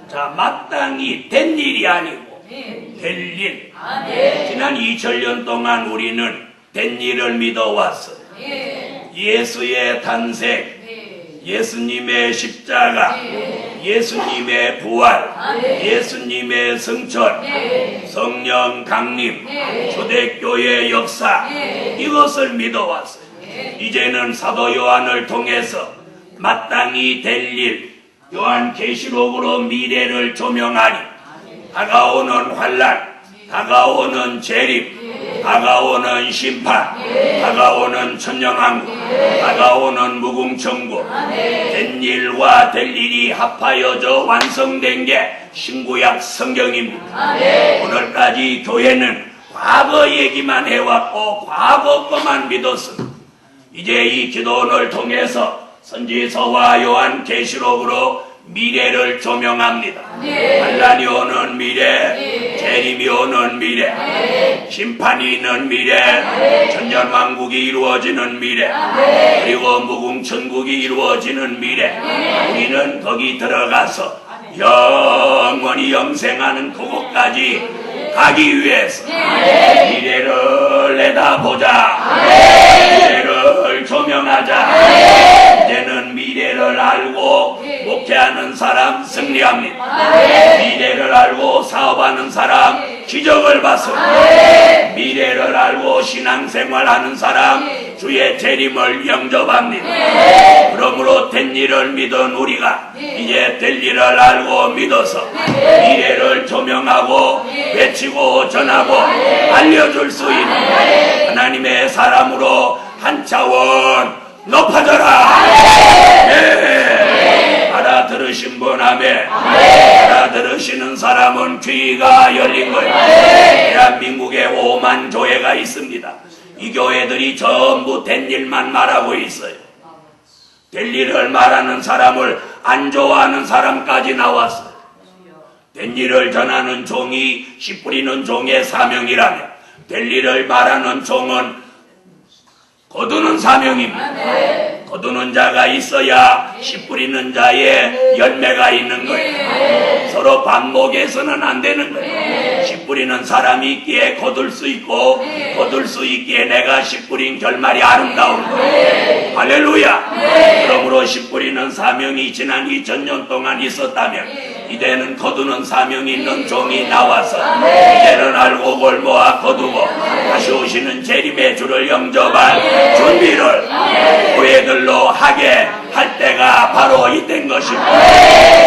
자, 마땅히 된 일이 아니고 될 일. 지난 2000년 동안 우리는 된 일을 믿어왔어요. 예수의 탄생, 예수님의 십자가, 예수님의 부활, 예수님의 성천, 성령 강림, 초대교회 역사, 이것을 믿어왔어요. 이제는 사도 요한을 통해서 마땅히 될 일, 요한계시록으로 미래를 조명하니 다가오는 환난, 다가오는 재림, 다가오는 심판, 다가오는 천년왕국, 다가오는 무궁천국, 된 일과 될 일이 합하여져 완성된 게 신구약 성경입니다. 오늘까지 교회는 과거 얘기만 해왔고 과거 것만 믿었습니다. 이제 이 기도원을 통해서 선지서와 요한계시록으로 미래를 조명합니다. 환난이 오는 미래, 재림이 오는 미래, 심판이 있는 미래, 천년왕국이 이루어지는 미래, 그리고 무궁천국이 이루어지는 미래. 우리는 거기 들어가서 영원히 영생하는 그곳까지 가기 위해서 미래를 내다보자. 미래를 조명하자. 이제는 미래를 알고 목회하는 사람 승리합니다. 미래를 알고 사업하는 사람 기적을 받습니다. 미래를 알고 신앙생활하는 사람 주의 재림을 영접합니다. 그러므로 된 일을 믿은 우리가 이제 될 일을 알고 믿어서 미래를 조명하고 외치고 전하고 알려줄 수 있는 하나님의 사람으로 한 차원 높아져라. 네. 알아들으신 분 아멘. 알아들으시는 사람은 귀가 열린 거예요. 대한민국에 5만 교회가 있습니다. 이 교회들이 전부 된 일만 말하고 있어요. 될 일을 말하는 사람을 안 좋아하는 사람까지 나왔어요. 된 일을 전하는 종이 씨 뿌리는 종의 사명이라면 될 일을 말하는 종은 거두는 사명입니다. 거두는 자가 있어야 씨 뿌리는 자의 열매가 있는 거예요. 서로 반목해서는 안 되는 거예요. 씨 뿌리는 사람이 있기에 거둘 수 있고 거둘 수 있기에 내가 씨 뿌린 결말이 아름다운 거예요. 할렐루야. 그러므로 씨 뿌리는 사명이 지난 2000년 동안 있었다면 이제는 거두는 사명이 있는 종이 나와서 이제는 알고 골모아 거두고 다시 오시는 재림의 주를 영접할 준비를 교회들로 하게 할 때가 바로 이때인 것입니다.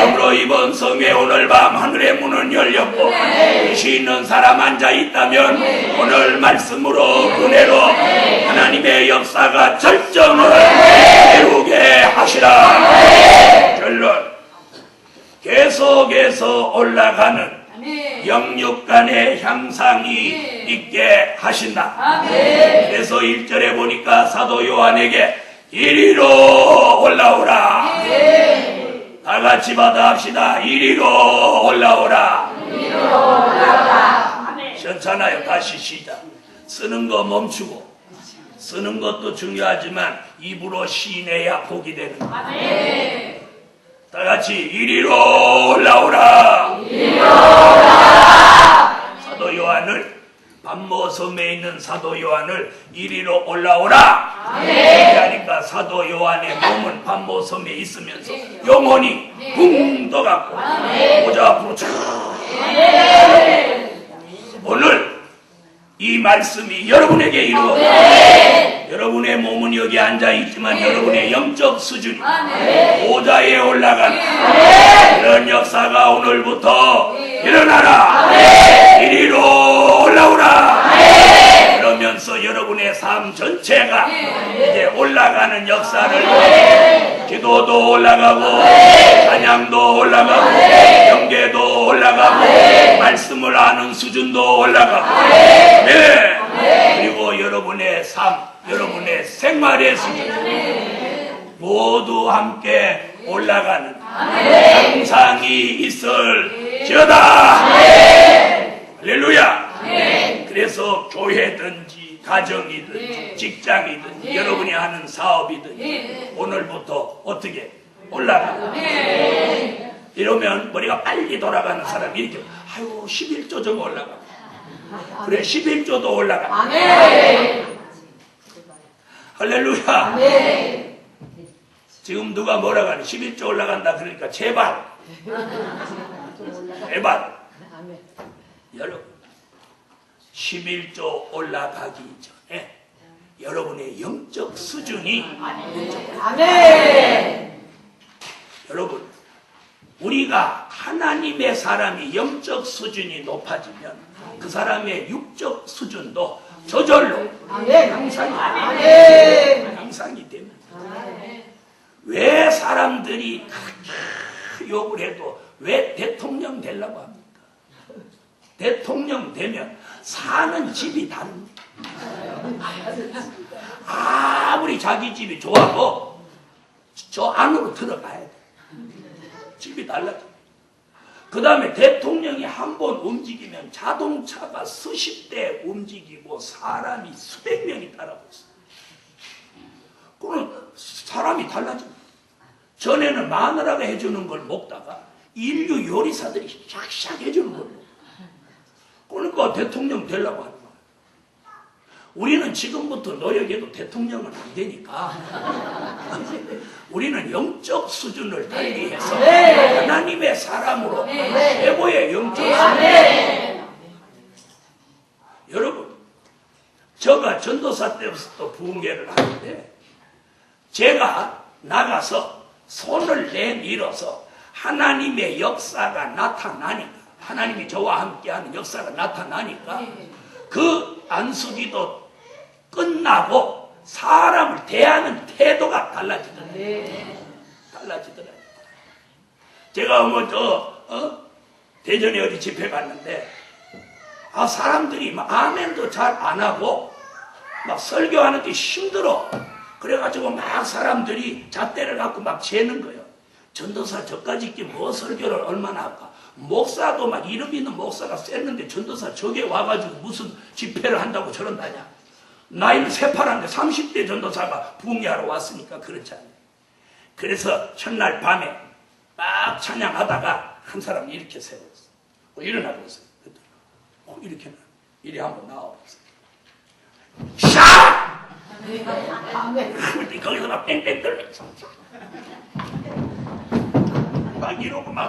그러므로 이번 성회 오늘 밤 하늘의 문은 열렸고 뜻이 있는 사람 앉아있다면 오늘 말씀으로 은혜로 하나님의 역사가 절정을 이루게 하시라. 결론, 계속해서 올라가는 영육 간의 향상이 있게 하신다. 그래서 1절에 보니까 사도 요한에게 이리로 올라오라. 다 같이 받아합시다. 이리로 올라오라. 괜찮아요. 다시 시작. 쓰는 거 멈추고. 쓰는 것도 중요하지만 입으로 시내야 복이 되는 거예요. 다 같이 이리로 올라오라. 사도 요한을 반모섬에 있는 사도 요한을 이리로 올라오라. 그러니까 사도 요한의 몸은 반모섬에 있으면서 영혼이 붕 떠갖고 모자 앞으로 쭉. 오늘 이 말씀이 여러분에게 이루어 여러분의 몸은 여기 앉아있지만 여러분의 영적 수준이 보좌에 올라가는 이런 역사가 오늘부터 일어나라. 이리로 올라오라. 그러면서 여러분의 삶 전체가 이제 올라가는 역사를 기도도 올라가고 찬양도 올라가고 경계도 올라가고 말씀을 아는 수준도 올라가고 그리고 여러분의 삶 여러분의 생활의 수준 모두 함께 올라가는 영상이 있을지어다. 할렐루야. 그래서 교회든지 가정이든지 직장이든지 여러분이 하는 사업이든지 오늘부터 어떻게 올라가. 이러면 머리가 빨리 돌아가는 사람이 이렇게 아유 11조 좀 올라가. 그래 11조도 올라가. 할렐루야. 지금 누가 뭐라고 하니 11조 올라간다 그러니까 제발 여러분 11조 올라가기 전에 여러분의 영적 수준이 여러분 우리가 하나님의 사람이 영적 수준이 높아지면 그 사람의 육적 수준도 저절로 향상이 됩니다. 왜 사람들이 욕을 해도 왜 대통령 되려고 합니까? 대통령 되면 사는 집이 다릅니다. 아무리 자기 집이 좋아도 저 안으로 들어가야 돼. 집이 달라져. 그 다음에 대통령이 한 번 움직이면 자동차가 수십 대 움직이고 사람이 수백 명이 따라오고 있어요. 그러면 사람이 달라집니다. 전에는 마누라가 해주는 걸 먹다가 인류 요리사들이 샥샥 해주는 걸 먹어요. 그러니까 대통령 되려고 하는 거예요. 우리는 지금부터 노력해도 대통령은 안 되니까 우리는 영적 수준을 달리해서 하나님의 사람으로 최고의 영적 수준. 여러분 제가 전도사 때부터 부흥회를 하는데 제가 나가서 손을 내밀어서 하나님의 역사가 나타나니까 하나님이 저와 함께하는 역사가 나타나니까 그 안수기도 끝나고 사람을 대하는 태도가 달라지더라고요. 제가 대전에 어디 집회 갔는데 사람들이 막 아멘도 잘 안 하고 막 설교하는데 힘들어. 그래가지고 막 사람들이 잣대를 갖고 막 재는 거예요. 전도사 저까지 있기 뭐 설교를 얼마나 할까. 목사도 막 이름 있는 목사가 셌는데 전도사 저게 와가지고 무슨 집회를 한다고 저런다냐. 나이는 새파란데 30대 전도사가 부흥회하러 왔으니까 그렇지 않아요. 그래서 첫날 밤에 막 찬양하다가 한 사람이 이렇게 세웠어. 일어나고 있어요. 이렇게 이리 한번 나와봤어요. 샤! 그런데 거기서 막 뺑뺑 돌면서 막 이러고 막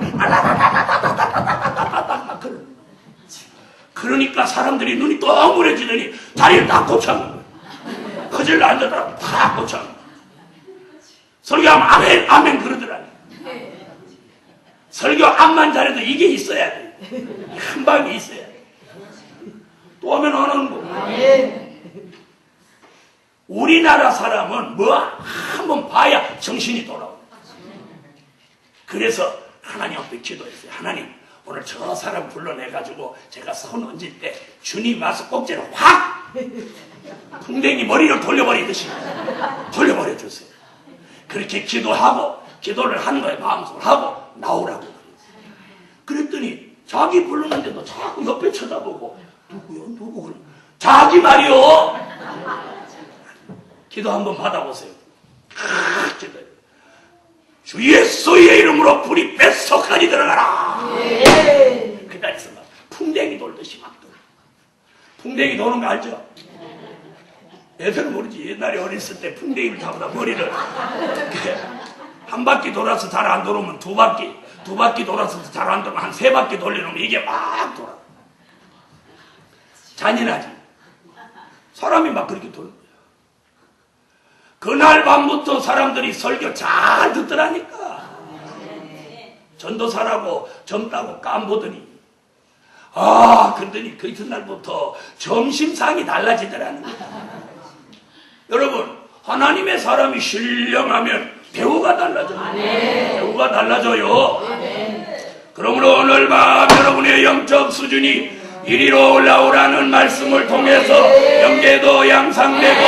그러니까 사람들이 눈이 동그래지더니 다리를 딱 꽂혀는 거예요. 거질러 앉아다가 탁 꽂혀는 거예요. 설교하면 아멘 아멘 그러더라고요. 설교 암만 잘해도 이게 있어야 돼. 한 방이 있어야 돼. 또 하면 안 하는 거고. 우리나라 사람은 뭐 한번 봐야 정신이 돌아옵니다. 그래서 하나님 앞에 기도했어요. 하나님 오늘 저 사람 불러내가지고 제가 손 얹을 때 주님 와서 꼭지를 확 풍뎅이 머리를 돌려버리듯이 돌려버려 주세요. 그렇게 기도하고 기도를 한 거예요. 마음속으로 하고 나오라고. 그랬더니 자기 부르는데도 자꾸 옆에 쳐다보고 누구요? 누구? 자기 말이요. 기도 한번 받아보세요. 주 예수의 이름으로 불이 뱃속까지 들어가라. 그날에서 막 풍뎅이 돌듯이 막 돌아. 풍뎅이 도는 거 알죠? 애들은 모르지. 옛날에 어렸을 때 풍뎅이를 타보다 머리를 한 바퀴 돌아서 잘 안 돌으면 두 바퀴 돌아서 잘 안 돌으면 한 세 바퀴 돌려놓으면 이게 막 돌아. 잔인하지. 사람이 막 그렇게 도는 거야. 그날 밤부터 사람들이 설교 잘 듣더라니까. 전도사라고 젊다고 깜보더니 그러더니 그 이튿날부터 점심상이 달라지더라는 거야. 여러분, 하나님의 사람이 신령하면 배우가 달라져요. 배우가 달라져요. 그러므로 오늘 밤 여러분의 영적 수준이 이리로 올라오라는 말씀을 통해서 영계도 양상되고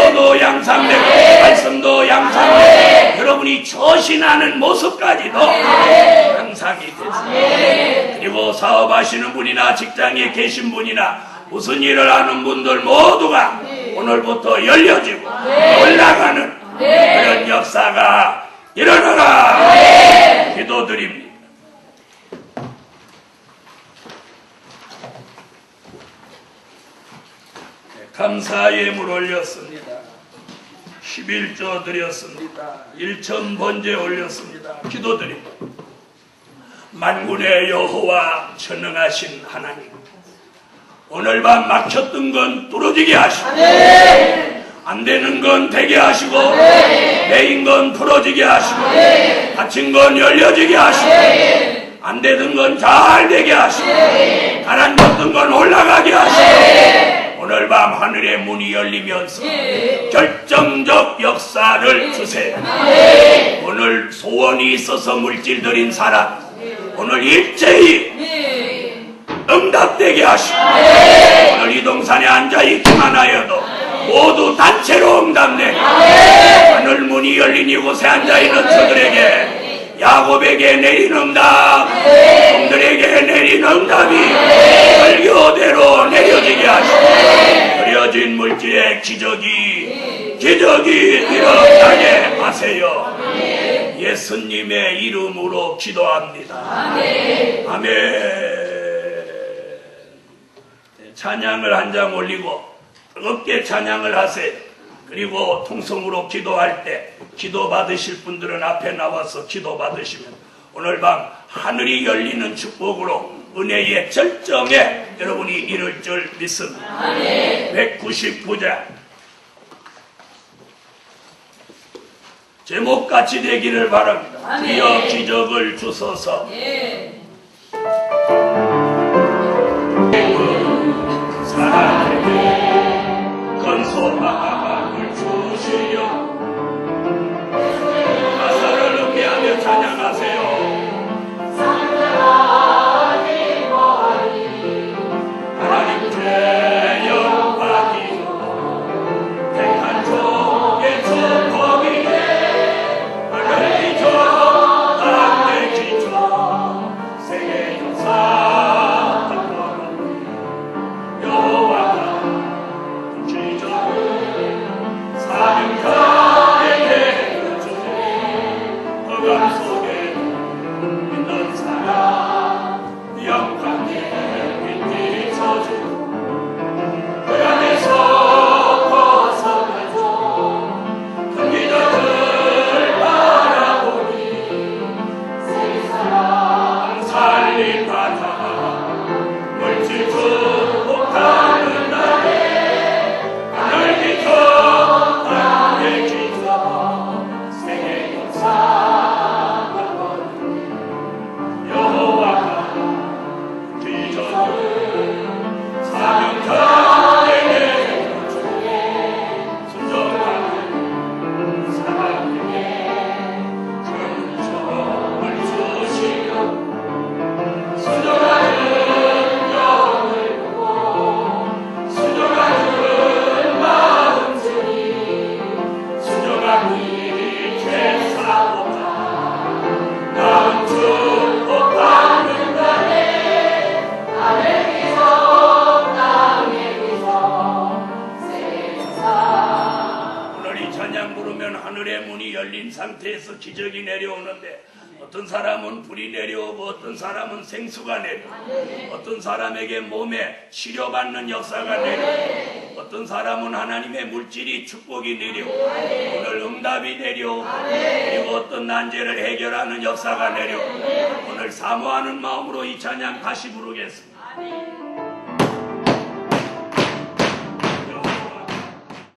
기도도 양상되고 말씀도 양상되고 여러분이 처신하는 모습까지도 양상이 됐습니다. 그리고 사업하시는 분이나 직장에 계신 분이나 무슨 일을 하는 분들 모두가 오늘부터 열려지고 올라가는 그런 역사가 일어나라 기도드립니다. 감사 예물 올렸습니다. 11조 드렸습니다. 1천 번제 올렸습니다. 기도드립니다. 만군의 여호와 전능하신 하나님, 오늘 밤 막혔던 건 뚫어지게 하시고 안 되는 건 되게 하시고 매인 건 풀어지게 하시고 닫힌 건 열려지게 하시고 안 되던 건 잘 되게 하시고 가라앉았던 건 올라가게 하시고 오늘 밤 하늘의 문이 열리면서 결정적 역사를 주세요. 오늘 소원이 있어서 물질들인 사람 오늘 일제히 응답되게 하시고 오늘 이 동산에 앉아있기만 하여도 모두 단체로 응답되게 하늘 문이 열린 이곳에 앉아있는 저들에게 야곱에게 내린 응답 종들에게 내린 응답이 설교대로 내려지게 하시고 그려진 물질의 기적이 일어나게 하세요. 예수님의 이름으로 기도합니다. 아멘. 찬양을 한 장 올리고 뜨겁게 찬양을 하세요. 그리고 통성으로 기도할 때 기도 받으실 분들은 앞에 나와서 기도 받으시면 오늘 밤 하늘이 열리는 축복으로 은혜의 절정에 여러분이 이를 줄 믿습니다. 199장 제목같이 되기를 바랍니다. 주여 기적을 주소서. 사랑에게 건소마음을 주시려 가사를 음미하며 찬양하세요. 하나님 죄 영광이요 택한 족의 축복이네 하늘의 기초 땅의 기초 세계 역사 가운데 어떤 사람은 불이 내려오고 어떤 사람은 생수가 내려오고 어떤 사람에게 몸에 치료받는 역사가 내려오고 어떤 사람은 하나님의 물질이 축복이 내려오고 오늘 응답이 내려오고 그리고 어떤 난제를 해결하는 역사가 내려오고 오늘 사모하는 마음으로 이 찬양 다시 부르겠습니다.